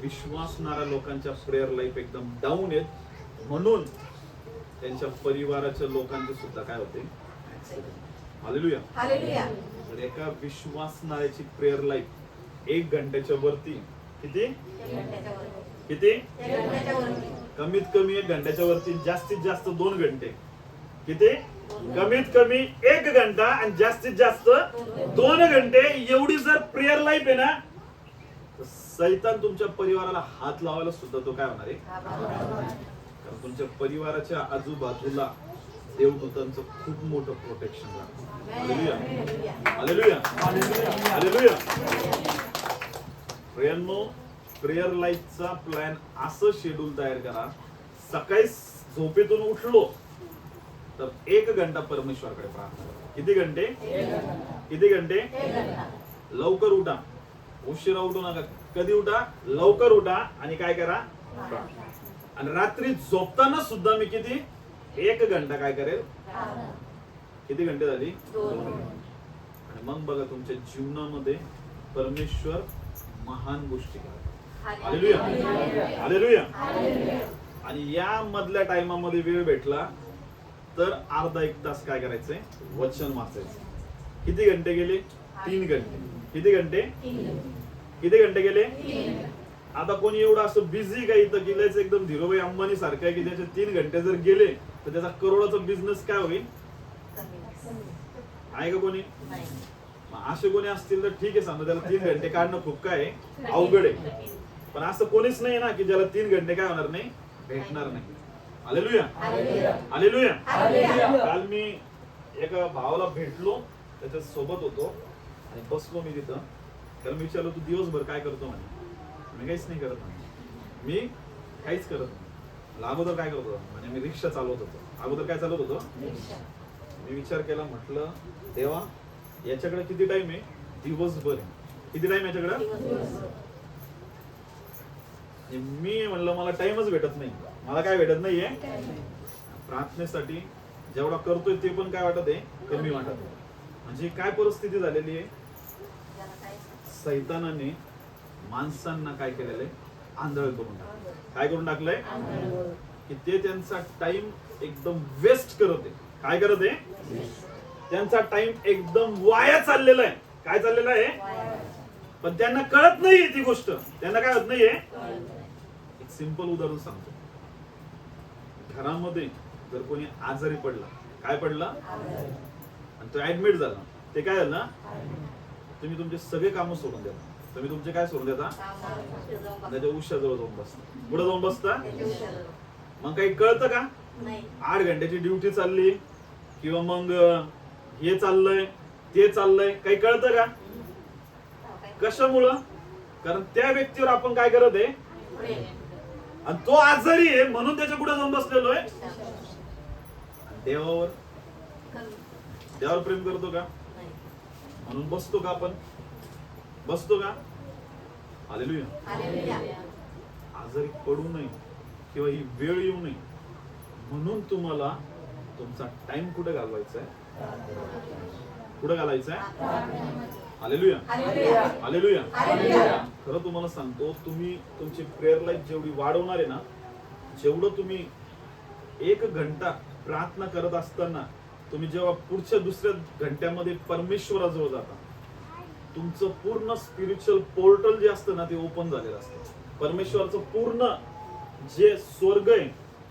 [SPEAKER 1] विश्वासणाऱ्या लोकांच्या प्रेयर लाईफ एकदम डाऊन आहेत, म्हणून त्यांच्या परिवाराच्या लोकांचे सुद्धा काय होते? ऍक्सिडेंट. हालेलुया. तर एका विश्वासणाऱ्याची प्रेयर लाईफ 1 घंट्याच्या वरती किती? किती? कमीत कमी 1 घंट्याच्या वरती, जास्तीत जास्त 2 घंटे. किती? कमीत कमी 1 घंटा आणि जास्तीत जास्त 2 घंटे एवढी जर प्रेयर लाईफ आहे ना, तर सैतान तुमच्या परिवाराला हात लावायला सुद्धा तो काय होणार आहे? कारण तुमच्या परिवाराच्या आजूबाजूला देवदूतांचं खूप मोठं प्रोटेक्शन राहतं. हालेलुया. हालेलुया. हालेलुया. प्रियांनो, प्रेयर लाईफचा प्लॅन असं शेड्यूल तयार करा, सकाळी झोपेतून उठलो तर 1 घंटा परमेश्वराकडे प्रार्थना करा. किती घंटे? किती घंटे? लवकर उठा, उशिरा उठू नका. कधी उठा? लवकर उठा आणि काय करा? आणि रात्री झोपताना सुद्धा मी किती? 1 घंटा काय करेल? किती घंटे झाली? 2 आणि मग बघा तुमच्या जीवनामध्ये परमेश्वर महान गोष्टी करतात. हालेलुया. हालेलुया. आणि या मधल्या टाइमामध्ये वेळ भेटला तर अर्धा 1 तास काय करायचंय? वचन वाचायचं. किती घंटे गेले? 3 घंटे. किती घंटे? किती घंटे गेले? आता कोणी एवढं असं बिझी का इथं गेल्याचं एकदम धीरूभाई अंबानी सारखं आहे की त्याचे 3 घंटे जर गेले तर त्याचा करोडाचा बिझनेस काय होईल? आहे का कोणी? मग असे कोणी असतील तर ठीक आहे, समजा त्याला 3 घंटे काढणं खूप काय अवघड आहे. पण असं कोणीच नाही ना की ज्याला 3 घंटे काय होणार नाही, भेटणार नाही. Hallelujah, hallelujah. काल मी एका भावाला भेटलो, त्याच्या सोबत होतो आणि बसलो मी तिथं. त्याला मी विचारलो, तू दिवसभर काय करतो म्हणे. मी काहीच नाही करत म्हणे. मी काहीच करत नाही. अगोदर काय करतो म्हणजे मी रिक्षा चालवत होतो. अगोदर काय चालवत होतो? मी विचार केला, म्हटलं देवा याच्याकडे किती टाइम आहे? दिवसभर. किती टाइम याच्याकडे? मी म्हणलं मला टाइमच भेटत नाही. मला काय भेटत नाहीये? प्रार्थनेसाठी जेवढा करतोय ते पण काय वाटत आहे? कमी वाटत आहे. म्हणजे काय परिस्थिती झालेली आहे? सैतानाने माणसांना काय केलेलं आहे? आंधळ करून टाकलं. काय करून टाकलंय? की ते त्यांचा टाइम एकदम वेस्ट करत आहे. काय करत आहे? त्यांचा टाइम एकदम वाया चाललेला आहे. काय चाललेला आहे? पण त्यांना कळत नाहीये ती गोष्ट. त्यांना काय होत नाहीये? एक सिंपल उदाहरण सांगतो. घरामध्ये जर कोणी आजारी पडला, काय पडला आणि तो ऍडमिट झाला, ते काय झालं? तुम्ही तुमचे सगळे कामं सोडून द्या. तुम्ही तुमचे काय सोडून देता? त्याच्या उशाजवळ जाऊन बसता. पुढे जाऊन बसता. मग काही कळतं का? 8 घंट्याची ड्युटी चालली किंवा मग हे चाललंय ते चाललंय, काही कळतं का? कशामुळं? कारण त्या व्यक्तीवर आपण काय करत आहे? आणि तो आजारी आहे म्हणून त्याच्या पुढे जाऊन बसलेलो आहे. देवावर प्रेम करतो का? म्हणून बसतो का आपण? बसतो का? हालेलुया. आजारी पडू नये किंवा ही वेळ येऊ नये म्हणून तुम्हाला तुमचा टाइम कुठे घालवायचा आहे? कुठे घालायचा आहे? Hallelujah, hallelujah. खरं तुम्हाला सांगतो, तुम्ही तुमची प्रेयर लाईफ जेवढी वाढवणार आहे ना, जेवढं तुम्ही 1 घंटा प्रार्थना करत असताना तुम्ही जेव्हा पुढच्या दुसऱ्या घंट्यामध्ये परमेश्वराजवळ जाता, तुमचं पूर्ण स्पिरिच्युअल पोर्टल जे असतं ना ते ओपन झालेलं असतं. परमेश्वराचं पूर्ण जे स्वर्ग आहे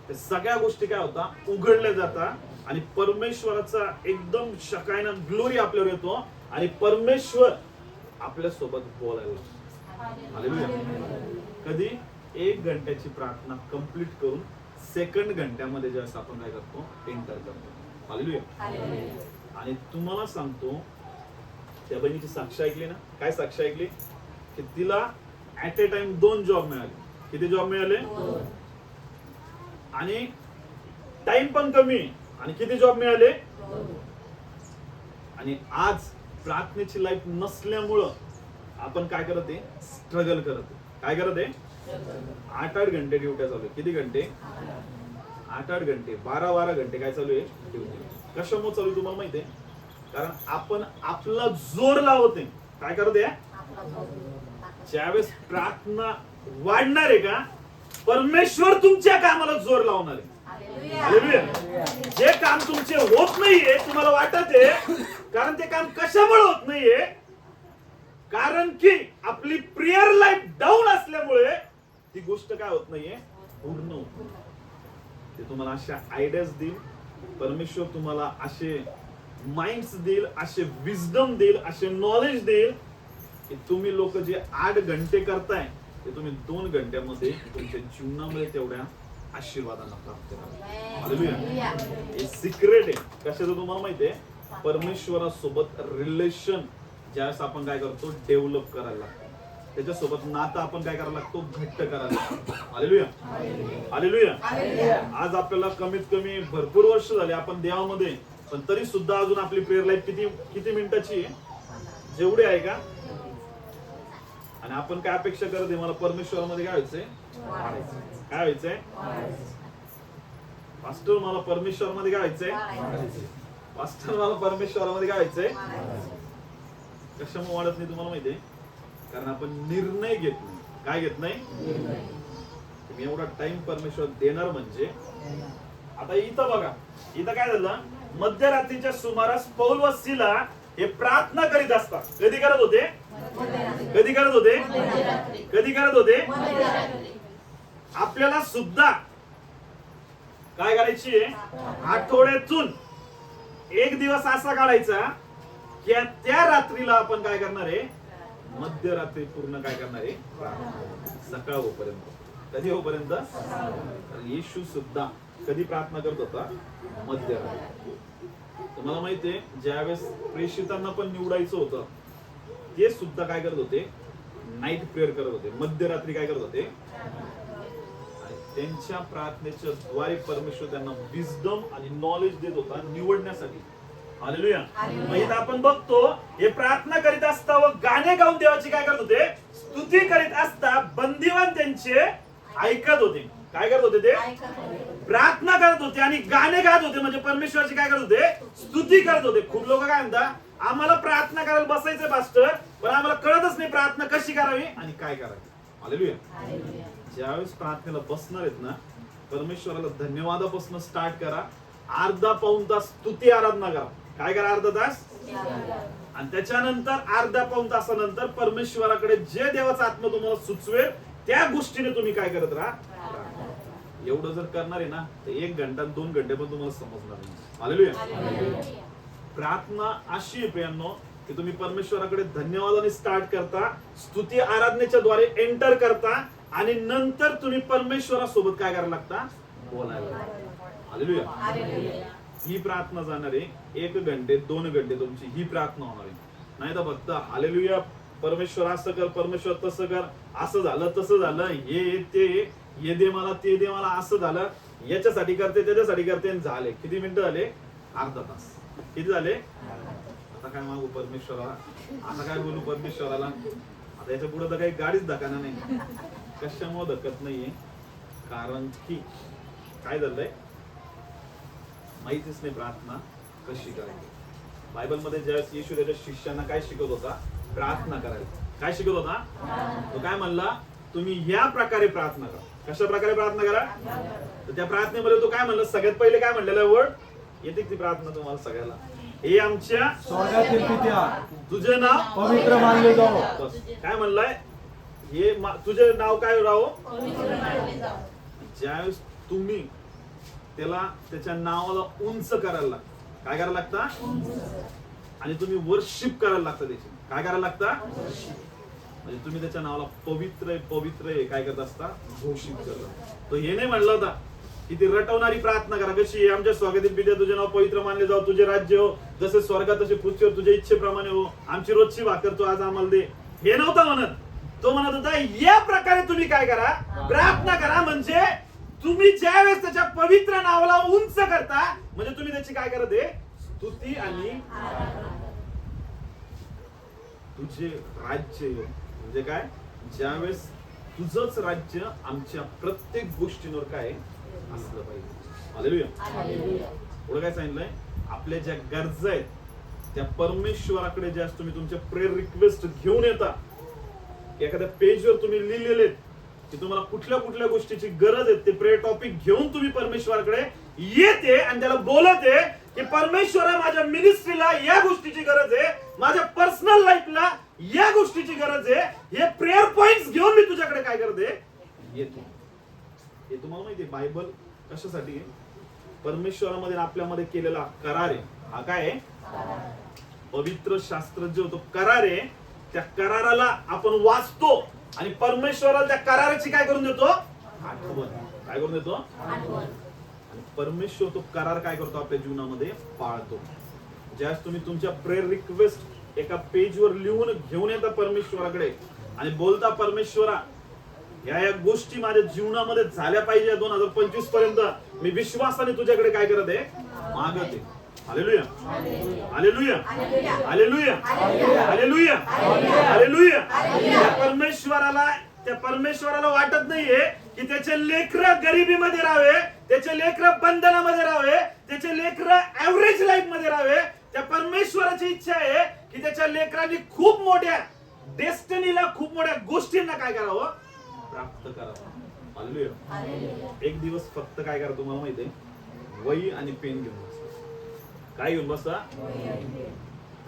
[SPEAKER 1] ते सगळ्या गोष्टी काय होता? उघडल्या जातात आणि परमेश्वराचा एकदम शकायना ग्लोरी आपल्यावर येतो आणि परमेश्वर आपल्या सोबत बोलायला लागतो. हालेलुया. कधी 1 घंट्याची प्रार्थना कंप्लीट करून 2nd घंट्यामध्ये ज्यावेळेस आपण काय करतो? एंटर करतो. हालेलुया. आणि तुम्हाला सांगतो, त्या बहिणीची साक्ष ऐकली ना? काय साक्ष ऐकली? की तिला ऍट ए टाइम 2 जॉब मिळाले. किती जॉब मिळाले? आणि टाइम पण कमी आणि किती जॉब मिळाले? आणि आज प्रार्थनेची लाईफ नसल्यामुळं आपण काय करत आहे? स्ट्रगल करत आहे. काय करत आहे? 8-8 घंटे ड्युट्या चालू आहे. किती घंटे? 8-8 घंटे, 12-12 घंटे काय चालू आहे? ड्युटी. कशामुळे चालू आहे तुम्हाला माहिती आहे? कारण आपण आपला जोर लावत नाही. काय करत आहे? ज्यावेळेस प्रार्थना वाढणार आहे का, परमेश्वर तुमच्या कामाला जोर लावणार आहे. हालेलुया. जे काम तुमचे होत नाहीये, तुम्हाला वाटत आहे, कारण ते काम कशामुळे होत नाहीये? कारण की आपली प्रेयर लाईफ डाऊन असल्यामुळे ती गोष्ट काय होत नाहीये? पूर्ण होत नाही. ते तुम्हाला अशा आयडियाज देईल परमेश्वर, तुम्हाला असे माइंड्स देईल, असे विजडम देईल, असे नॉलेज देईल की तुम्ही लोक जे 8 घंटे करताय ते तुम्ही 2 घंट्यामध्ये तुमच्या जीवनामध्ये तेवढ्या आशीर्वादांना प्राप्त करा. हालेलुया. हे सिक्रेट आहे. कशाचं तुम्हाला माहिती आहे? परमेश्वरासोबत रिलेशन ज्यावेळेस आपण काय करतो? डेव्हलप करायला लागतो. त्याच्यासोबत नातं आपण काय करायला लागतो? घट्ट करायला लागतो. Hallelujah, hallelujah. आज आपल्याला कमीत कमी भरपूर वर्ष झाले आपण देवामध्ये, पण तरी सुद्धा अजून आपली प्रेयर लाईफ किती मिनिटाची आहे? जेवढी आहे का? आणि आपण काय अपेक्षा करत आहे? मला परमेश्वरामध्ये काय व्हायचंय? काय व्हायचंय? पास्टर मला परमेश्वरामध्ये काय व्हायचंय? पास्टर मला परमेश्वरामध्ये काय व्हायचंय? कशामुळे वाढत नाही तुम्हाला माहितीये? कारण आपण निर्णय घेत नाही. काय घेत नाही? तुम्ही एवढा टाइम परमेश्वर देणार म्हणजे. आता इथं बघा, इथं काय झालं? मध्यरात्रीच्या सुमारास पौल व सिला हे प्रार्थना करीत असतात. कधी करत होते? कधी करत होते? कधी करत होते? आपल्याला सुद्धा काय करायची आहे? आठवड्यातून एक दिवस असा काढायचा की त्या रात्रीला आपण काय करणार आहे? मध्यरात्री पूर्ण काय करणार आहे? सकाळ होईपर्यंत. कधी होईपर्यंत? येशू सुद्धा कधी प्रार्थना करत होता? मध्यरात्री. तुम्हाला माहितीये ज्यावेळेस प्रेषितांना पण निवडायचं होतं ते सुद्धा काय करत होते? नाईट प्रेयर करत होते. मध्यरात्री काय करत होते? त्यांच्या प्रार्थनेच्या द्वारे परमेश्वर त्यांना विजडम आणि नॉलेज देत होता निवडण्यासाठी. हालेलुया. मग इथं आपण बघतो हे प्रार्थना करीत असता व गाणे गाऊन देवाची काय करत होते? स्तुती करीत असता बंदीवान त्यांचे ऐकत होते. काय करत होते ते? प्रार्थना करत होते आणि गाणे गात होते. म्हणजे परमेश्वराची काय करत होते? स्तुती करत होते. खूप लोक काय म्हणतात, आम्हाला प्रार्थना करायला बसायचं पास्टर, पण आम्हाला कळतच नाही प्रार्थना कशी करावी आणि काय करावी. हालेलुया. ज्यावेळेस प्रार्थनेला बसणार आहेत ना, परमेश्वराला धन्यवादापासून स्टार्ट करा. अर्धा पाऊण तास स्तुती आराधना करा. काय करा? अर्धा तास. आणि त्याच्यानंतर अर्धा पाऊण तासानंतर परमेश्वराकडे जे देवाचा आत्मा तुम्हाला सुचवेल त्या गोष्टीने तुम्ही काय करत राहा. एवढं जर करणार आहे ना तर 1 घंटा 2 घंटे पण तुम्हाला समजणार नाही. हालेलुया. प्रार्थना अशी आहे प्रियांनो की तुम्ही परमेश्वराकडे धन्यवादाने स्टार्ट करता, स्तुती आराधनेच्या द्वारे एंटर करता आणि नंतर तुम्ही परमेश्वरासोबत काय करायला लागता? बोलायला. हालेलुया. ही प्रार्थना जाणार आहे 1 घंटे 2 घंटे तुमची ही प्रार्थना होणार आहे. नाही तर फक्त हालेलुया परमेश्वर असं कर, परमेश्वर तसं कर, असं झालं तसं झालं, हे दे मला, ते दे मला, असं झालं, याच्यासाठी करते त्याच्यासाठी करते, झाले. किती मिनिटं झाले? अर्धा तास. किती झाले? आता काय मागू परमेश्वराला? आता काय बोलू परमेश्वराला? आता याच्या पुढे तर काही गाडीच धकाना नाही. कशामुळे धकत नाहीये? कारण की काय झालंय माहितीच नाही प्रार्थना कशी करायची. बायबलमध्ये ज्यावेळेस येशू त्याच्या शिष्यांना काय शिकवत होता? प्रार्थना करायला. काय शिकवत होता? तो काय म्हणला? तुम्ही या प्रकारे प्रार्थना करा. कशा प्रकारे प्रार्थना करा? तर त्या प्रार्थनेमध्ये तो काय म्हणला? सगळ्यात पहिले काय म्हणलेला वर्ड येते ती प्रार्थना तुम्हाला सगळ्याला? हे आमच्या
[SPEAKER 3] स्वर्गातील पित्या,
[SPEAKER 1] तुझे नाव
[SPEAKER 3] पवित्र मानले जाओ.
[SPEAKER 1] काय म्हणलाय? हे तुझे नाव काय राहो? ज्यावेळेस तुम्ही त्याला त्याच्या नावाला उंच करायला लागता. काय करायला लागता? आणि तुम्ही वर्शिप करायला लागता. त्याची काय करायला लागता? म्हणजे तुम्ही त्याच्या नावाला पवित्र आहे, पवित्र आहे काय करत असता? घोषित करता. तो हे नाही म्हणला होता की ती रटवणारी प्रार्थना करा. कशी? आमच्या स्वागतील पित्या तुझे नाव पवित्र मानले जाऊ, तुझे राज्य हो, जसे स्वर्गात तसे पृथ्वीवर तुझ्या इच्छेप्रमाणे हो, आमची रोजची भाकर तू आज आम्हाला दे. हे नव्हता म्हणत. तो म्हणत होता या प्रकारे तुम्ही काय करा? प्रार्थना करा. म्हणजे तुम्ही ज्या वेळेस त्याच्या पवित्र नावाला उंच करता म्हणजे तुम्ही त्याची काय करत आहे? स्तुती आणि तुझे राज्य म्हणजे काय? ज्यावेळेस तुझंच राज्य आमच्या प्रत्येक गोष्टींवर काय असलं पाहिजे. हालेलुया. पुढे काय सांगितलंय? आपल्या ज्या गरजा आहेत त्या परमेश्वराकडे ज्या तुम्ही तुमच्या प्रेयर रिक्वेस्ट घेऊन येता, एखाद्या पेजवर तुम्ही लिहिलेले की तुम्हाला कुठल्या कुठल्या गोष्टीची गरज आहे, ते प्रेयर टॉपिक घेऊन तुम्ही परमेश्वराकडे येते आणि त्याला बोलते की परमेश्वरा माझ्या मिनिस्ट्रीला या गोष्टीची गरज आहे, माझ्या पर्सनल लाईफला या गोष्टीची गरज आहे. हे प्रेयर पॉइंट्स घेऊन मी तुझ्याकडे काय करते? येतो. हे तुम्हाला माहिती आहे बायबल कशासाठी आहे? परमेश्वरामध्ये आपल्यामध्ये केलेला करार आहे. हा काय आहे? पवित्र शास्त्र जो तो करार आहे, त्या कराराला आपण वाचतो आणि परमेश्वराला त्या कराराची काय करून देतो? आठवण. काय करून देतो? आठवण. आणि परमेश्वर तो करार काय करतो? आपल्या जीवनामध्ये पाळतो. ज्यावेळेस तुम्ही तुमच्या प्रेयर रिक्वेस्ट एका पेजवर लिहून घेऊन येता परमेश्वराकडे आणि बोलता परमेश्वरा या गोष्टी माझ्या जीवनामध्ये झाल्या पाहिजे 2025 पर्यंत, मी विश्वासाने तुझ्याकडे काय करत आहे? मागते. Hallelujah. Hallelujah. Hallelujah. Hallelujah. Hallelujah. त्या परमेश्वराला वाटत नाहीये की त्याचे लेकरं गरिबीमध्ये राहावे, त्याचे लेकरं बंधनामध्ये राहावे, त्याचे लेकरं ऍव्हरेज लाईफ मध्ये राहावे. त्या परमेश्वराची इच्छा आहे की त्याच्या लेकरांनी खूप मोठ्या डेस्टिनीला, खूप मोठ्या गोष्टींना काय करावं? प्राप्त करावं. हालेलुया. एक दिवस फक्त काय करा तुम्हाला माहितीये? वही आणि पेन घेऊन बसा. काय घेऊन बसा?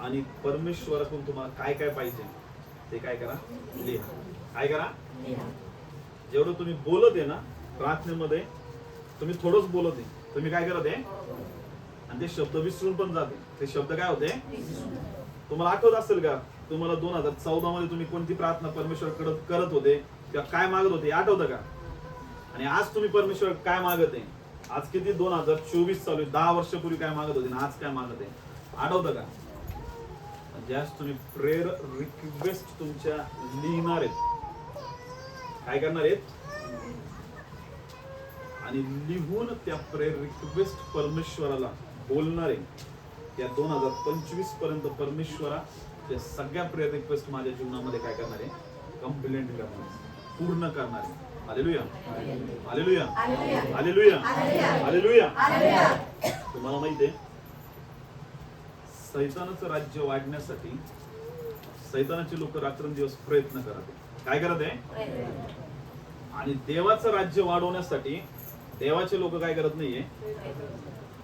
[SPEAKER 1] आणि परमेश्वराकडून तुम्हाला काय काय पाहिजे ते काय करा, लिहा. काय करा, जेवढं तुम्ही बोलत आहे ना प्रार्थनेमध्ये, तुम्ही थोडंच बोलत आहे, तुम्ही काय करत आहे, आणि ते शब्द विसरून पण जाते. ते शब्द काय होते, तुम्हाला आठवत असेल का, तुम्हाला 2014 मध्ये तुम्ही कोणती प्रार्थना परमेश्वराकडे करत होते किंवा काय मागत होते, आठवतं का? आणि आज तुम्ही परमेश्वर काय मागत आहे? आज किती 2024 चालू आहे, 10 वर्षापूर्वी काय मागत होते आणि आज काय मागत आहे, आठवतं का? ज्यास तुम्ही प्रेयर रिक्वेस्ट तुमच्या लिहिणार आहेत, काय करणार आहेत, आणि लिहून त्या प्रेयर रिक्वेस्ट परमेश्वराला बोलणार आहे. त्या 2025 पर्यंत परमेश्वरा त्या सगळ्या प्रेयर रिक्वेस्ट माझ्या जीवनामध्ये काय करणार आहे, कंप्लीट करणार आहे, पूर्ण करणार आहे. Hallelujah, hallelujah, hallelujah, hallelujah. तुम्हाला माहिती आहे, सैतानाचं राज्य वाढण्यासाठी सैतानाचे लोक रात्रंदिवस प्रयत्न करत आहे. काय करत आहे? आणि देवाचं राज्य वाढवण्यासाठी देवाचे लोक काय करत नाहीये,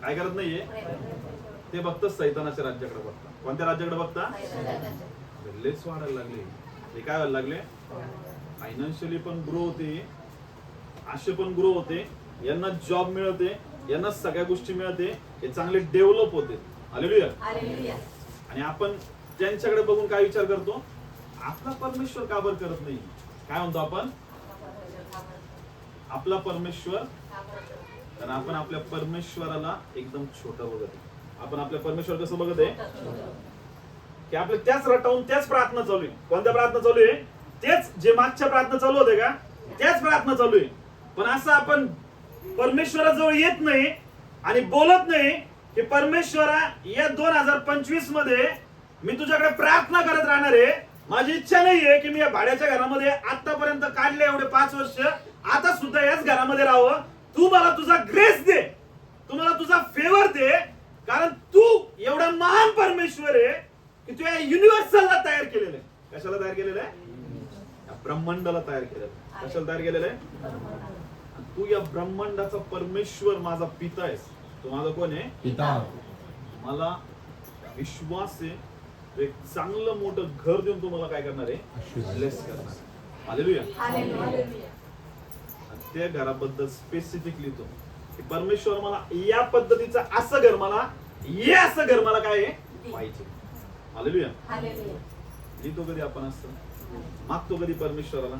[SPEAKER 1] काय करत नाहीये, ते फक्त सैतानाच्या राज्याकडे बघतात. कोणत्या राज्याकडे बघता? लेच वाढायला लागले. हे काय व्हायला लागले, फायनान्शियली पण ग्रो होते, असे पण ग्रो होते, यांना जॉब मिळते, यांना सगळ्या गोष्टी मिळते, हे चांगले डेव्हलप होते. हालेलुया. आणि आपण त्यांच्याकडे बघून काय विचार करतो, आपला परमेश्वर का बरं करत नाही? काय म्हणतो आपण, आपला परमेश्वर, कारण आपण आपल्या परमेश्वराला एकदम छोटा बघत आहे. आपण आपल्या परमेश्वर कसं बघत आहे, की आपल्या त्याच रटावून त्याच प्रार्थना चालू आहे. कोणत्या प्रार्थना चालू आहे? तेच जे मागच्या प्रार्थना चालू होते का, त्याच प्रार्थना चालू आहे. पण असं आपण परमेश्वराजवळ येत नाही आणि बोलत नाही की परमेश्वरा, या 2025 मध्ये मी तुझ्याकडे प्रार्थना करत राहणार आहे. माझी इच्छा नाहीये की मी या भाड्याच्या घरामध्ये आतापर्यंत काढले एवढे 5 वर्ष, आता सुद्धा याच घरामध्ये राहावं. तू मला तुझा ग्रेस दे, तू मला तुझा फेवर दे, कारण तू एवढा महान परमेश्वर आहे की तू या युनिव्हर्सलला तयार केलेलं आहे. कशाला तयार केलेलं आहे? या ब्रह्मांडाला तयार केलेलं आहे. कशाला तयार केलेलं आहे? तू या ब्रह्मांडाचा परमेश्वर माझा पिता आहेस. तो माझा कोण आहे?
[SPEAKER 3] पिता.
[SPEAKER 1] मला विश्वास आहे, तू एक चांगलं मोठं घर देऊन तुम्हाला काय करणार आहे? ब्लेस करणार. हालेलुया. त्या घराबद्दल स्पेसिफिकली तो की परमेश्वर मला या पद्धतीचं असं घर, मला हे असं घर मला काय आहे पाहिजे. हालेलुया. लिहितो कधी आपण असं, मागतो कधी परमेश्वराला?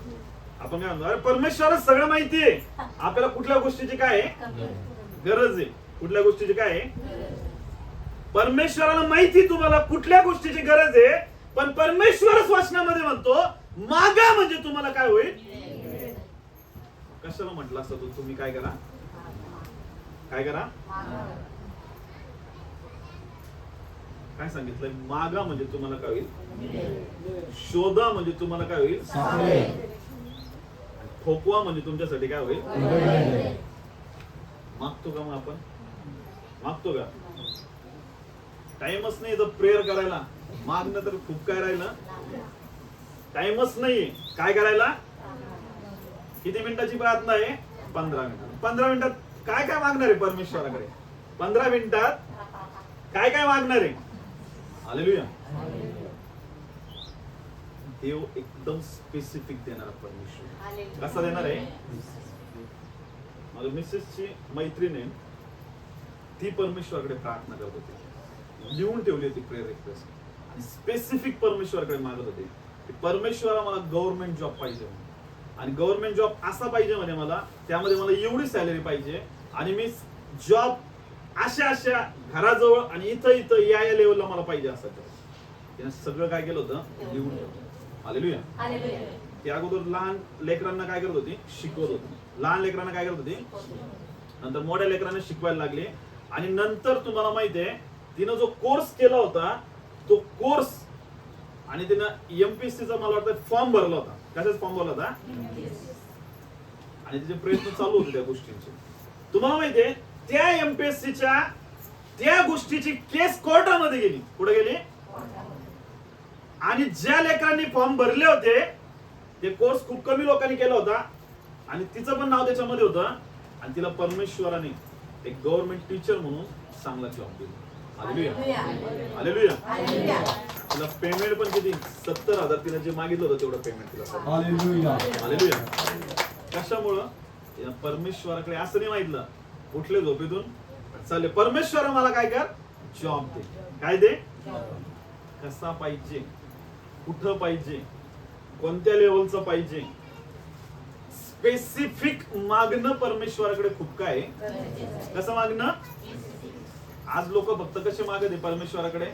[SPEAKER 1] आपण काय म्हणतो, अरे परमेश्वराला सगळं माहिती आहे, आपल्याला कुठल्या गोष्टीची काय आहे गरज आहे, कुठल्या गोष्टीची काय आहे. परमेश्वराला माहिती तुम्हाला कुठल्या गोष्टीची गरज आहे, पण परमेश्वरच वचनामध्ये म्हणतो मागा म्हणजे तुम्हाला काय होईल. कशाला म्हटलं असतं, तुम्ही काय करा, काय करा, काय सांगितलंय, मागा म्हणजे तुम्हाला काय होईल, शोधा म्हणजे तुम्हाला काय होईल, ठोकवा म्हणजे तुमच्यासाठी काय होईल. मागतो का मग आपण, मागतो का? टाइमच नाही तर प्रेयर करायला, मागणं तर खूप काय राहिलं, टाइमच नाही काय करायला. किती मिनिटाची प्रार्थना आहे? 15 मिनिट. 15 मिनिटात काय काय मागणार आहे परमेश्वराकडे? 15 मिनिटात काय काय मागणार आहे? हालेलुया. देव एकदम स्पेसिफिक देणार परमेश्वर. कसा देणार आहे? माझ्या मिसेसची मैत्रीण आहे, ती परमेश्वराकडे प्रार्थना करत होती, लिहून ठेवली होती प्रेयर रिक्वेस्ट, आणि स्पेसिफिक परमेश्वराकडे मागत होते की परमेश्वरा मला गव्हर्नमेंट जॉब पाहिजे, आणि गव्हर्नमेंट जॉब असा पाहिजे म्हणजे मला, त्यामध्ये मला एवढी सॅलरी पाहिजे, आणि मी जॉब अशा अशा घराजवळ आणि इथं इथं या लेवलला मला पाहिजे असं. तिने सगळं काय केलं होतं, लिहून ठेवलं. हालेलुया. ती अगोदर लहान लेकरांना काय करत होती, शिकवत होती. लहान लेकरांना काय करत होती, नंतर मोठ्या लेकरांना शिकवायला लागली. आणि नंतर तुम्हाला माहिती आहे, तिनं जो कोर्स केला होता तो कोर्स, आणि तिनं एमपीएससीचा मला वाटतं फॉर्म भरला होता. कशाच फॉर्म भरला होता, आणि तिचे प्रयत्न चालू होते त्या गोष्टींचे. तुम्हाला माहितीये, त्या एमपीएससीच्या त्या गोष्टीची केस कोर्टामध्ये गेली. कुठे गेली? आणि ज्या लेकरांनी फॉर्म भरले होते ते कोर्स खूप कमी लोकांनी केला होता, आणि तिचं पण नाव त्याच्यामध्ये होतं, आणि तिला परमेश्वराने एक गव्हर्नमेंट टीचर म्हणून चांगला जॉब दिला. Hallelujah hallelujah. तिला पेमेंट पण किती? 70,000 तिला जे मागितलं होतं तेवढं पेमेंट तिला.
[SPEAKER 3] हालेलुया.
[SPEAKER 1] हालेलुया. कशामुळं? या परमेश्वराकडे असं नाही माहितलं उठले झोपेतून चालले, परमेश्वर मला काय कर? जॉब दे. काय दे? कसा पाहिजे, कुठं पाहिजे, कोणत्या लेवलचं पाहिजे, स्पेसिफिक मागणं परमेश्वराकडे खूप काय आहे. कसं मागणं? आज लोक फक्त कसे मागत आहे परमेश्वराकडे?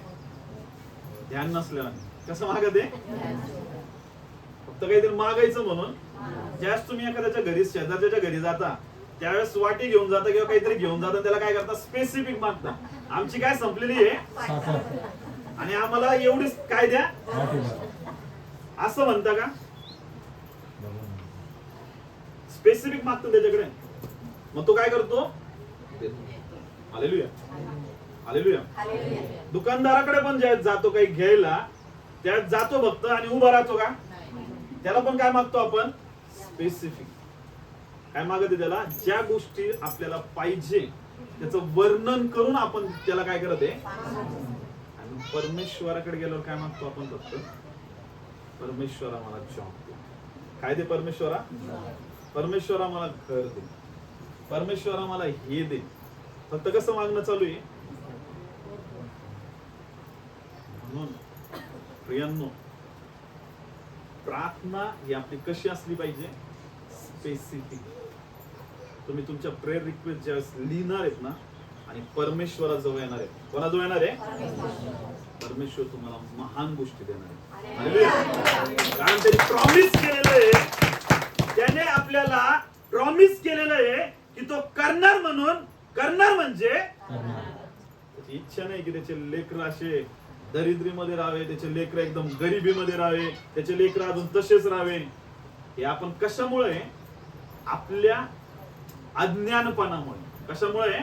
[SPEAKER 1] ध्यान नसल्याने. कसं मागत आहे? फक्त काहीतरी मागायचं म्हणून. ज्यावेळेस तुम्ही एखाद्याच्या घरी, शेजारच्या घरी जाता, त्यावेळेस वाटी घेऊन जाता किंवा काहीतरी घेऊन जाता, त्याला काय करता? स्पेसिफिक मागता. आमची काय संपलेली आहे
[SPEAKER 3] साखर.
[SPEAKER 1] आणि आम्हाला एवढीच काय द्या, असं म्हणता का? स्पेसिफिक मागतो त्याच्याकडे, मग तो काय करतो? Hallelujah hallelujah. दुकानदाराकडे पण ज्या जातो काही घ्यायला, त्या जातो फक्त आणि उभा राहतो का? त्याला पण काय मागतो आपण? स्पेसिफिक. काय मागत आहे त्याला? ज्या गोष्टी आपल्याला पाहिजे त्याचं वर्णन करून आपण त्याला काय करत आहे. आणि परमेश्वराकडे गेल्यावर काय मागतो आपण? फक्त परमेश्वरा मला जॉब दे. काय दे परमेश्वरा? परमेश्वरा मला घर दे, परमेश्वरा मला हे दे. फक्त कसं मागणं चालू आहे? म्हणून प्रियांनो, प्रार्थना ही आपली कशी असली पाहिजे? स्पेसिफिक. तुम्ही तुमच्या प्रेयर रिक्वेस्ट ज्यावेळेस लिहिणार आहेत ना आणि परमेश्वराजवळ येणार आहे, कोणाजवळ येणार आहे? परमेश्वर तुम्हाला महान गोष्टी देणार आहे. हालेलुया. कारण त्यांनी प्रॉमिस केलेलं आहे, त्याने आपल्याला प्रॉमिस केलेलं आहे की तो करणार. म्हणून करणार म्हणजे त्याची इच्छा नाही की त्याचे लेकर असे दरिद्रीमध्ये राहावे, त्याचे लेकर एकदम गरिबीमध्ये राहावे, त्याचे लेकर अजून तसेच राहावे. हे आपण कशामुळे? आपल्या अज्ञानपणामुळे. कशामुळे?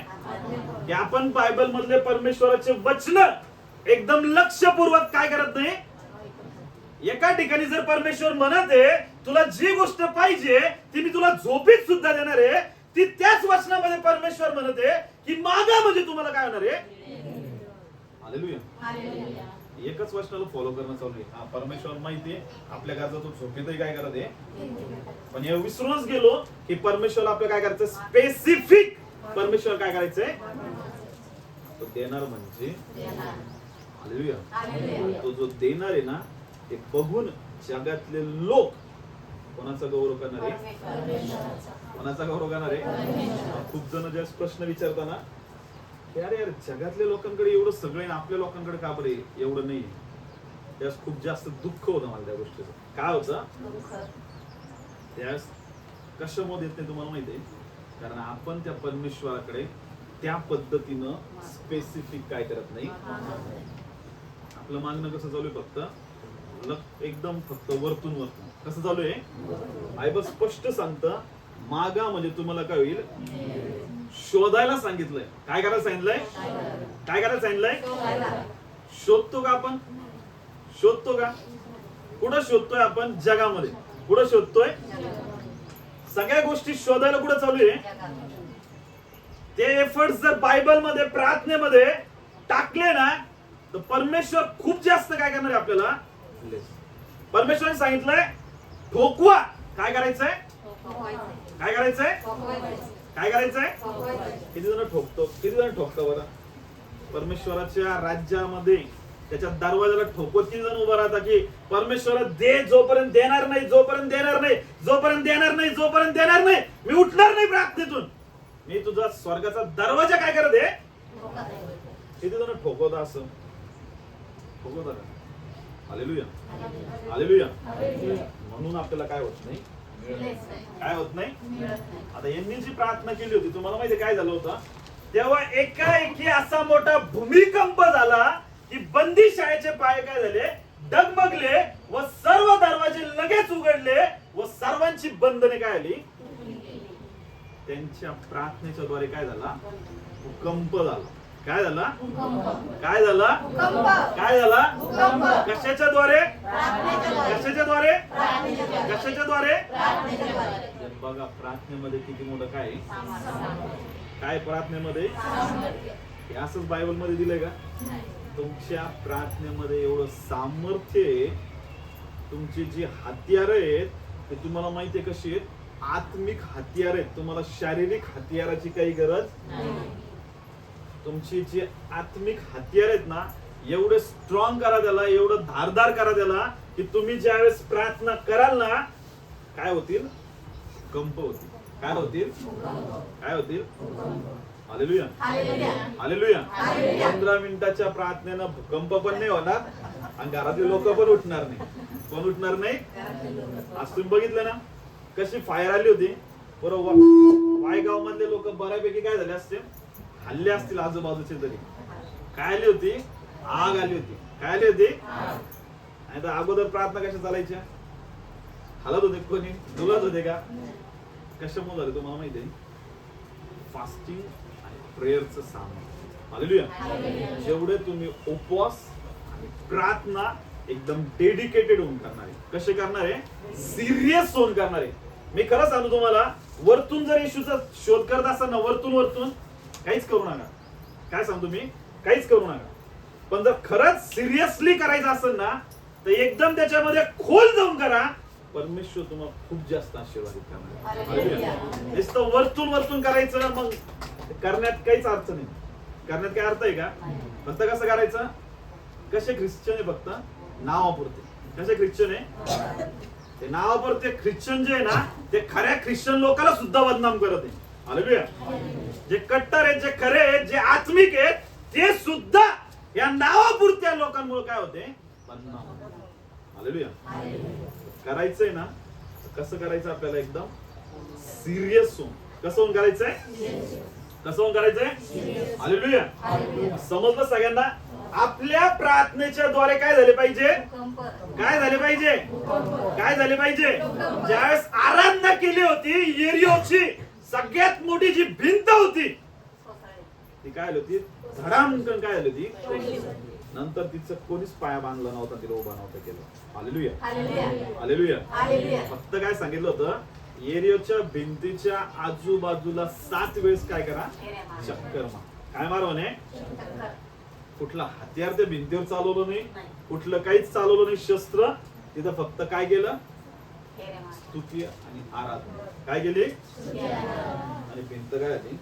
[SPEAKER 1] की आपण बायबल मधले परमेश्वराचे वचन एकदम लक्षपूर्वक काय करत नाही. एका ठिकाणी जर परमेश्वर म्हणत आहे तुला जी गोष्ट पाहिजे ती मी तुला झोपेत सुद्धा देणार आहे, ती त्याच वचनामध्ये परमेश्वर म्हणत आहे की मागा म्हणजे तुम्हाला काय होणार आहे. हालेलुया. एकच वचनाला फॉलो करणं चालू आहे. हा परमेश्वर माहिती आहे आपल्या गरजा तो झोपेतही काय करत आहे. पण हे विसरूनच गेलो की परमेश्वर आपलं काय करायचं? स्पेसिफिक. परमेश्वर काय करायचंय? तो देणार म्हणजे हालेलुया. तो जो देणार आहे ना ते बघून जगातले लोक कोणाचा गौरव करणार आहे? कोणाचा गौरव करणार आहे? खूप जण ज्या प्रश्न विचारताना, अरे यार जगातल्या लोकांकडे एवढं सगळं आहे, आपल्या लोकांकडे का बरे एवढं नाही? त्यास खूप जास्त दुःख होतं मला त्या गोष्टीचं. काय होतं? त्यास कशामध्ये येत नाही तुम्हाला माहिती आहे? कारण आपण त्या परमेश्वराकडे त्या पद्धतीनं स्पेसिफिक काय करत नाही. आपलं मागणं कसं चालू आहे? फक्त एकदम फक्त वरतून वरतून. कसं चालू आहे? बायबल स्पष्ट सांगतं, मागा म्हणजे तुम्हाला काय होईल? शोधायला सांगितलंय. काय करायला सांगितलंय? काय करायला सांगितलंय? शोधतो का आपण? शोधतो का? कुठं शोधतोय आपण? जगामध्ये. कुठं शोधतोय? सगळ्या गोष्टी शोधायला कुठं चालू आहे? ते एफर्ट्स जर बायबल मध्ये, प्रार्थनेमध्ये टाकले ना तर परमेश्वर खूप जास्त काय करणार आहे आपल्याला. परमेश्वराने सांगितलंय ठोकवा. काय करायचंय? काय करायचंय? काय करायचंय? किती जण ठोकतो? किती जण ठोकतो बरं? परमेश्वराच्या राज्यामध्ये त्याच्या दरवाजाला ठोकवत किती जण उभा राहता की परमेश्वर दे, जोपर्यंत देणार नाही, जोपर्यंत देणार नाही, जोपर्यंत देणार नाही, जोपर्यंत देणार नाही, मी उठणार नाही प्रार्थनेतून. मी तुझा स्वर्गाचा दरवाजा काय करत आहे? किती जण ठोकवता? असं ठोकवता का? Hallelujah hallelujah. म्हणून आपल्याला काय होत नाही? काय होत नाही? आता यांनी जी प्रार्थना केली होती तुम्हाला माहिती काय झालं होतं? तेव्हा एकाएकी असा मोठा भूमिकंप झाला की बंदी शाळेचे पाय काय झाले? डगमगले व सर्व दरवाजे लगेच उघडले व सर्वांची बंधने काय आली? त्यांच्या प्रार्थनेच्या द्वारे काय झाला? भूकंप झाला. काय झाला? काय झाला? काय झाला? कशाच्या द्वारे? कशाच्या द्वारे? कशाच्या द्वारे? बघा प्रार्थनेमध्ये किती मोठं काय? काय प्रार्थनेमध्ये? हे असंच बायबल मध्ये दिलंय का? तुमच्या प्रार्थनेमध्ये एवढं सामर्थ्य आहे. तुमची जी हत्यार आहेत ते तुम्हाला माहिती आहे कशी आहेत? आत्मिक हत्यार आहेत. तुम्हाला शारीरिक हत्याराची काही गरज नाही. तुमची जी आत्मिक हत्यार आहेत ना, एवढे स्ट्रॉंग करा त्याला, एवढं धारदार करा त्याला की तुम्ही ज्यावेळेस प्रार्थना कराल ना, काय होतील? कंप होतील. काय होतील? काय होतील? Hallelujah, hallelujah. 15 मिनिटाच्या प्रार्थनेनं भूकंप पण नाही होणार आणि घरातले लोक पण उठणार नाही. कोण उठणार नाही? आज तुम्ही बघितलं ना कशी फायर आली होती. बरोबर, वायगाव मधले लोक बऱ्यापैकी काय झाले असते? हल्ले असतील आजूबाजूचे तरी. काय आली होती? आग आली होती. काय आली होती? नाही तर अगोदर प्रार्थना कशा चालायच्या? हलत होते कोणी? डुलत होते का? कशामुळे झाले तुम्हाला माहिती आहे? फास्टिंग आणि प्रेयरचं सामर्थ्य. हालेलुया. जेवढे तुम्ही उपवास आणि प्रार्थना एकदम डेडिकेटेड होऊन करणार आहे. कसे करणार आहे? सिरियस होऊन करणार आहे. मी खरं सांगतो तुम्हाला, वरतून जर येशूचा शोध करत असाल ना, वरतून काहीच करू नका. काय सांगतो मी? काहीच करू नका. पण जर खरंच सिरियसली करायचं असेल ना, तर एकदम त्याच्यामध्ये खोल जाऊन करा. परमेश्वर तुम्हाला खूप जास्त आशीर्वादित करणार. नुसतं वरतून करायचं मग करण्यात काहीच अर्थ नाही. करण्यात काय अर्थ आहे का? फक्त कसं करायचं? कसे ख्रिश्चन आहे? फक्त नावापुरते. कसे ख्रिश्चन आहे? ते नावापुरते ख्रिश्चन जे आहे ना, ते खऱ्या ख्रिश्चन लोकांना सुद्धा बदनाम करत आहे. हालेलुया. जे कट्टर आहेत, जे खरे आहेत, जे आत्मिक आहेत, ते सुद्धा या नावापुरत्या लोकांमुळे काय होते? बदनाम. हालेलुया. करायचंय ना, कसं करायचं? आपल्याला एकदम सिरियस होऊन. कसं होऊन करायचंय? कसं होऊन करायचंय? हालेलुया. समजलं सगळ्यांना? आपल्या प्रार्थनेच्या द्वारे काय झाले पाहिजे? काय झाले पाहिजे? काय झाले पाहिजे? ज्यावेळेस आराधना केली होती, येरियोची सगळ्यात मोठी जी भिंत होती ती काय झाली होती? धडामकन काय झाली होती? नंतर तिचं कोणीच पाया बांधला नव्हता, तिला उभा नव्हतं केलं. Hallelujah, hallelujah. फक्त काय सांगितलं होतं? येरियोच्या भिंतीच्या आजूबाजूला 7 वेळेस काय करा? चक्कर मार. काय मार म्हणे? कुठला हत्यार त्या भिंतीवर चालवलं नाही, कुठलं काहीच चालवलं नाही शस्त्र. तिथं फक्त काय केलं? स्तुती आणि आराधना. काय केली? आणि भिंत काय झाली?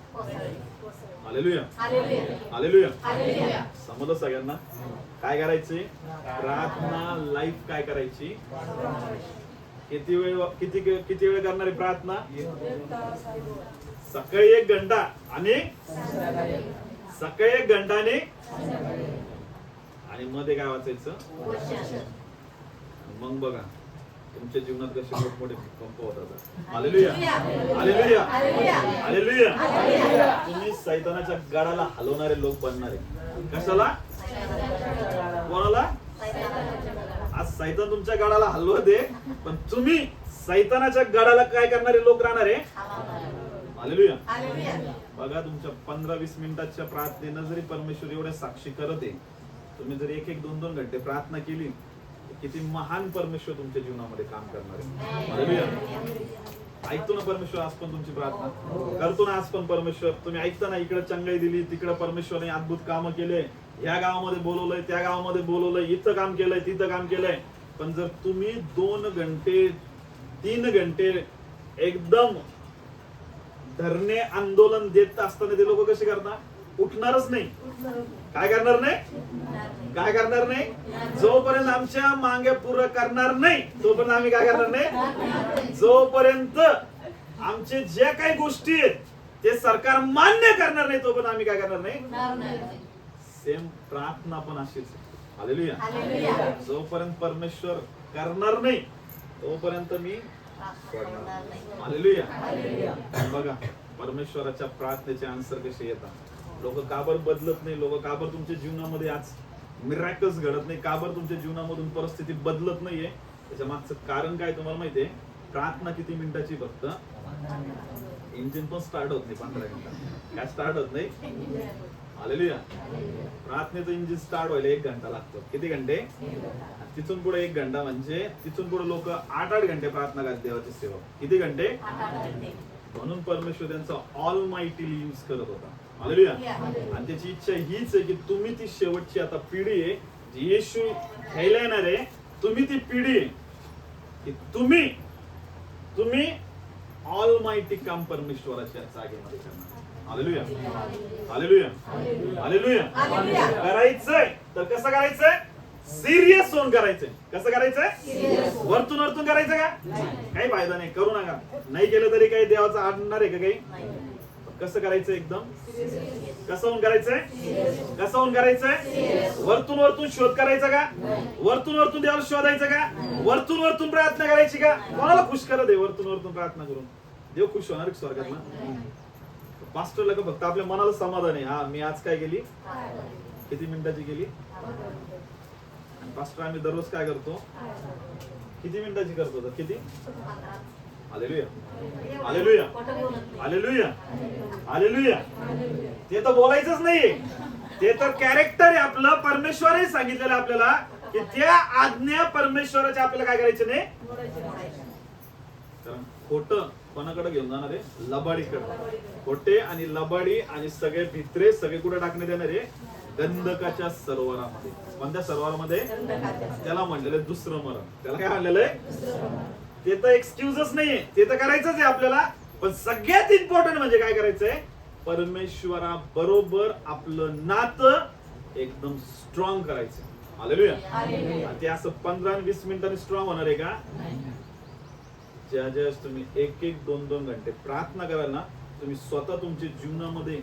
[SPEAKER 1] Hallelujah, hallelujah. समजलं सगळ्यांना? काय करायचे? प्रार्थना लाईफ काय करायची? किती वेळ करणारी प्रार्थना? सकाळी 1 घंटा आणि सकाळी 1 घंटा आणि मध्ये काय वाचायचं? मग बघा तुमच्या जीवनात कसे मोठमोठे भूकंप होतात. Hallelujah, hallelujah, hallelujah. तुम्ही सैतानाच्या गडाला हलवणारे लोक बनणारे. कशाला? कोणाला? आज सैतान तुमच्या गडाला हलवते, पण तुम्ही सैतानाच्या गडाला काय करणारे लोक राहणार आहे? हालेलुया. बघा, तुमच्या 15-20 मिनिटाच्या प्रार्थनेनं जरी परमेश्वर एवढ्या साक्षी करत आहे, तुम्ही जर 1-1, 2-2 घंटे प्रार्थना केली, किती महान परमेश्वर तुमच्या जीवनामध्ये काम करणार आहे. हालेलुया. ऐकतो ना परमेश्वर आज पण तुमची प्रार्थना? करतो ना आज पण परमेश्वर? तुम्ही ऐकता ना, इकडे चंगाई दिली, तिकडे परमेश्वरने अद्भुत काम केले, या गावामध्ये बोलवलंय, त्या गावामध्ये बोलवलंय, इथं काम केलंय, तिथं काम केलंय. पण जर तुम्ही 2 घंटे 3 घंटे एकदम धरणे आंदोलन देत असताना ते लोक कसे करतात? उठणारच नाही. काय करणार नाही? काय करणार नाही? जोपर्यंत आमच्या मागे पुरं करणार नाही तोपर्यंत आम्ही काय करणार नाही. जोपर्यंत आमचे जे काही गोष्टी आहेत ते सरकार मान्य करणार नाही तोपर्यंत आम्ही काय करणार नाही. सेम प्रार्थना पण अशीच. हालेलुया. जोपर्यंत परमेश्वर करणार नाही तोपर्यंत मी सोडणार नाही. हालेलुया. बघा परमेश्वराच्या प्रार्थनेचे आन्सर कसे येतात. लोक का बरं बदलत नाही? लोक का बरं तुमच्या जीवनामध्ये आज मिराकल्स घडत नाही? का बरं तुमच्या जीवनामधून परिस्थिती बदलत नाहीये? त्याच्या मागचं कारण काय तुम्हाला माहितीये? प्रार्थना किती मिनिटाची? फक्त इंजिन पण स्टार्ट होत नाही 15 मिनिटात. काय स्टार्ट होत नाही? हालेलुया. प्रार्थनेचं इंजिन स्टार्ट व्हायला 1 घंटा लागतो. किती घंटे? तिथून पुढे 1 घंटा म्हणजे तिथून पुढे लोक 8-8 घंटे प्रार्थना करतात देवाची सेवा. किती घंटे? म्हणून परमेश्वर त्यांचा ऑल माइटीली यूज करत होता. हालेलुया. आणि त्याची इच्छा हीच आहे की तुम्ही ती शेवटची आता पिढी आहे जी येशू घ्यायला येणार आहे, तुम्ही ती पिढी आहे की तुम्ही ऑल माइटी काम परमेश्वराच्या जागेमध्ये करणार. हालेलुया. हालेलुया. हालेलुया. करायचंय तर कसं करायचंय? सिरियस होऊन करायचंय. कसं करायचंय? वरतून करायचं का? काही फायदा नाही, करू नका. नाही केलं तरी काही देवाचं आणणार आहे का काही? कसं करायचं? एकदम कसं होऊन करायचंय? कसं होऊन करायचंय? वरतून शोध करायचा का? वरतून देवाला शोधायचं का? वरतून प्रार्थना करायची का? कोणाला खुश करत आहे वरतून प्रार्थना करून? देव खुश होणार स्वर्गातला? पास्टरला का फक्त आपल्या मनाला समाधान आहे, हा मी आज काय केली, किती मिनिटाची केली? आणि पास्टर आम्ही दररोज काय करतो? किती मिनिटाची करतो? तर किती? हालेलुया. हालेलुया. हालेलुया. हालेलुया. ते तर बोलायचंच नाहीये, ते तर कॅरेक्टर आहे आपलं. परमेश्वरही सांगितलेलं आपल्याला की त्या आज्ञा परमेश्वराच्या आपल्याला काय करायचं नाही. कारण खोटं कोणाकडे घेऊन जाणार आहे? लबाडीकडे. खोटे आणि लबाडी आणि सगळे भित्रे सगळे कुठे टाकण्यात येणार आहे? गंधकाच्या सरोवरामध्ये. कोणत्या सरोवरामध्ये? त्याला म्हणलेलं दुसरं मरण. त्याला काय म्हणलेलं आहे? ते तर एक्सक्यूजच नाहीये, ते तर करायचंच आहे आपल्याला. पण सगळ्यात इम्पॉर्टंट म्हणजे काय करायचंय? परमेश्वरा बरोबर आपलं नातं एकदम स्ट्रॉंग करायचं. हालेलुया. ते असं 15-20 मिनिटांनी स्ट्रॉंग होणार आहे का? ज्या तुम्ही 1-2 घंटे प्रार्थना कराल ना, तुम्ही स्वतः तुमच्या जीवनामध्ये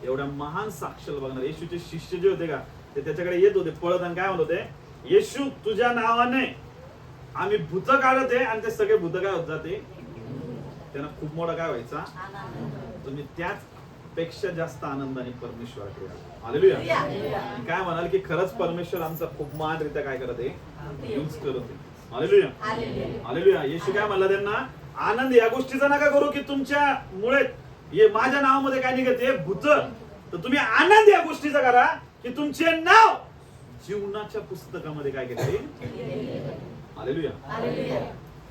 [SPEAKER 1] एवढ्या महान साक्षर बघणार. येशूचे शिष्य जे होते का, ते त्याच्याकडे येत होते पळत आणि काय म्हणत होते? येशू तुझ्या नावाने आम्ही भूत काढत आहे. आणि ते सगळे भूत काय होत जाते? त्यांना खूप मोठा काय व्हायचा? तुम्ही त्याच पेक्षा जास्त आनंदाने परमेश्वराकडे हालेलुया. काय म्हणाल की खरंच परमेश्वर आमचा खूप महानरित्या काय करत आहे? यूज करत आहे. हालेलुया. हालेलुया. येशू काय म्हणला त्यांना? आनंद या गोष्टीचा नका करू की तुमच्या मुळे माझ्या नावामध्ये काय निघते भूत, तर तुम्ही आनंद या गोष्टीचा करा की तुमचे नाव जीवनाच्या पुस्तकामध्ये काय केले? हालेलुया.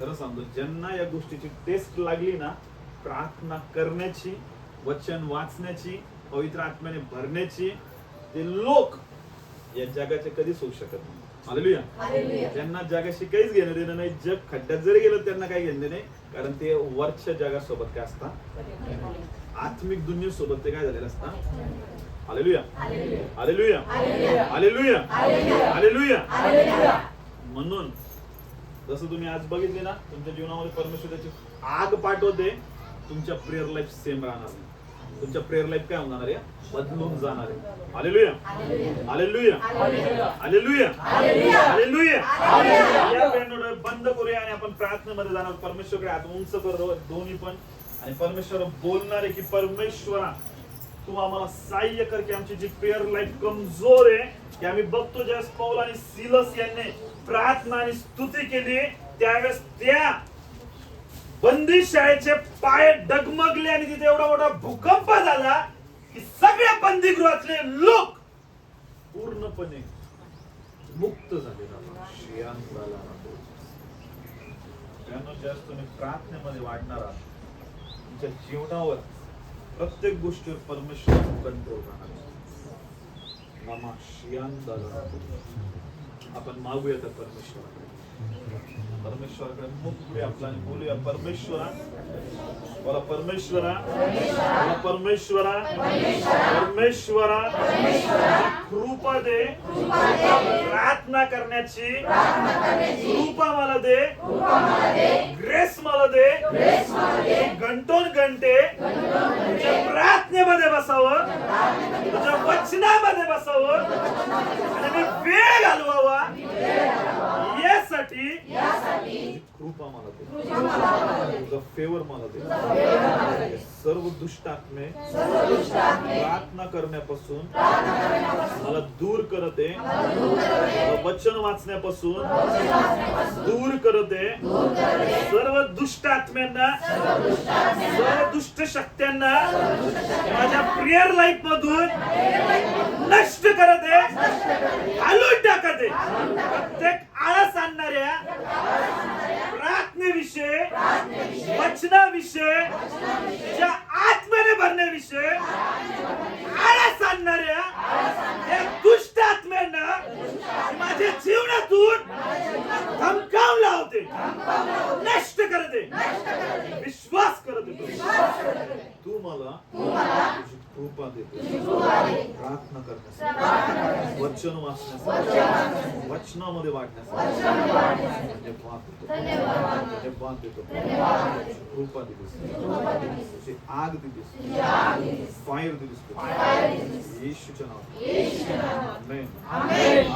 [SPEAKER 1] खरं सांगतो, ज्यांना या गोष्टीची टेस्ट लागली ना, प्रार्थना करण्याची, वचन वाचण्याची, पवित्र आत्म्याने भरण्याची, ते लोक या जगाचे कधीच होऊ शकत नाही. हालेलुया. ज्यांना जगाशी काहीच घेणं देणं नाही, जग खड्ड्यात जरी गेलं त्यांना काही घेणं नाही, कारण ते वरच्या जगासोबत काय असतात? आत्मिक दुनियेसोबत ते काय झालेलं असतात. हालेलुया. हालेलुया. हालेलुया. हालेलुया. म्हणून जसं तुम्ही आज बघितले ना, तुमच्या जीवनामध्ये परमेश्वर त्याची आग पाठवते, तुमच्या प्रेयर लाईफ सेम राहणार नाही. तुमच्या प्रेयर लाईफ काय होणार आहे? बदलून जाणार आहे. हालेलुया. हालेलुया. हालेलुया. हालेलुया. या बेंडोडे बंद करूया आणि आपण प्रार्थनेमध्ये जाणार. परमेश्वरकडे हात उंच करू दोन्ही पण, आणि परमेश्वर बोलणार आहे की परमेश्वरा तू आम्हाला सहाय्य कर की आमची जी प्रेयर लाईफ कमजोर आहे, की आम्ही बघतो ज्यावेळेस पौल आणि सिलस यांनी प्रार्थना आणि स्तुती केली, त्यावेळेस त्या बंदी शाळेचे पाय डगमगले आणि तिथे एवढा मोठा भूकंप झाला की सगळ्या बंदीगृहातले लोक पूर्णपणे मुक्त झाले. तुम्ही प्रार्थनेमध्ये वाढणारा तुमच्या जीवनावर प्रत्येक गोष्टीवर परमेश्वर कंट्रोल राहणार. आपण मागूया तर परमेश्वराकडे मुख पुढे आपला आणि बोलूया. परमेश्वरा, बोला परमेश्वरा, बोला परमेश्वरा, परमेश्वरा कृपा दे, प्रार्थना करण्याची कृपा मला दे, ग्रेस मला दे. घंटोन घंटे तुझ्या प्रार्थनेमध्ये बसावं, तुझ्या वचनामध्ये बसावं आणि मी वेळ घालवावा यासाठी कृपा मला दे, तुझा फेवर मला दे. सर्व दुष्ट आत्मे प्रार्थना करण्यापासून मला दूर करते, वचन वाचण्यापासून दूर करते. सर्व दुष्ट आत्म्यांना, सर्व दुष्ट शक्त्यांना माझ्या प्रेयर लाईफ मधून नष्ट करते, हालून टाकते. प्रत्येक आळस आणणाऱ्या प्रार्थनेविषयी वचनाविषयी आत्म्याने भरण्याविषयी आळस आणणाऱ्या या दुष्ट आत्म्यांना माझ्या जीवनातून धमकावून लावते, नष्ट करते, विश्वास करत येतो. तू मला तुझी कृपा देते, प्रार्थना करण्यासाठी, वचन वाचण्यासाठी, वचनामध्ये वाटण्यासाठी धन्यवाद देतो. कृपा दिलीस, तुझी आग दिलीस, फायर दिलीस, येशूच्या नावात आमेन.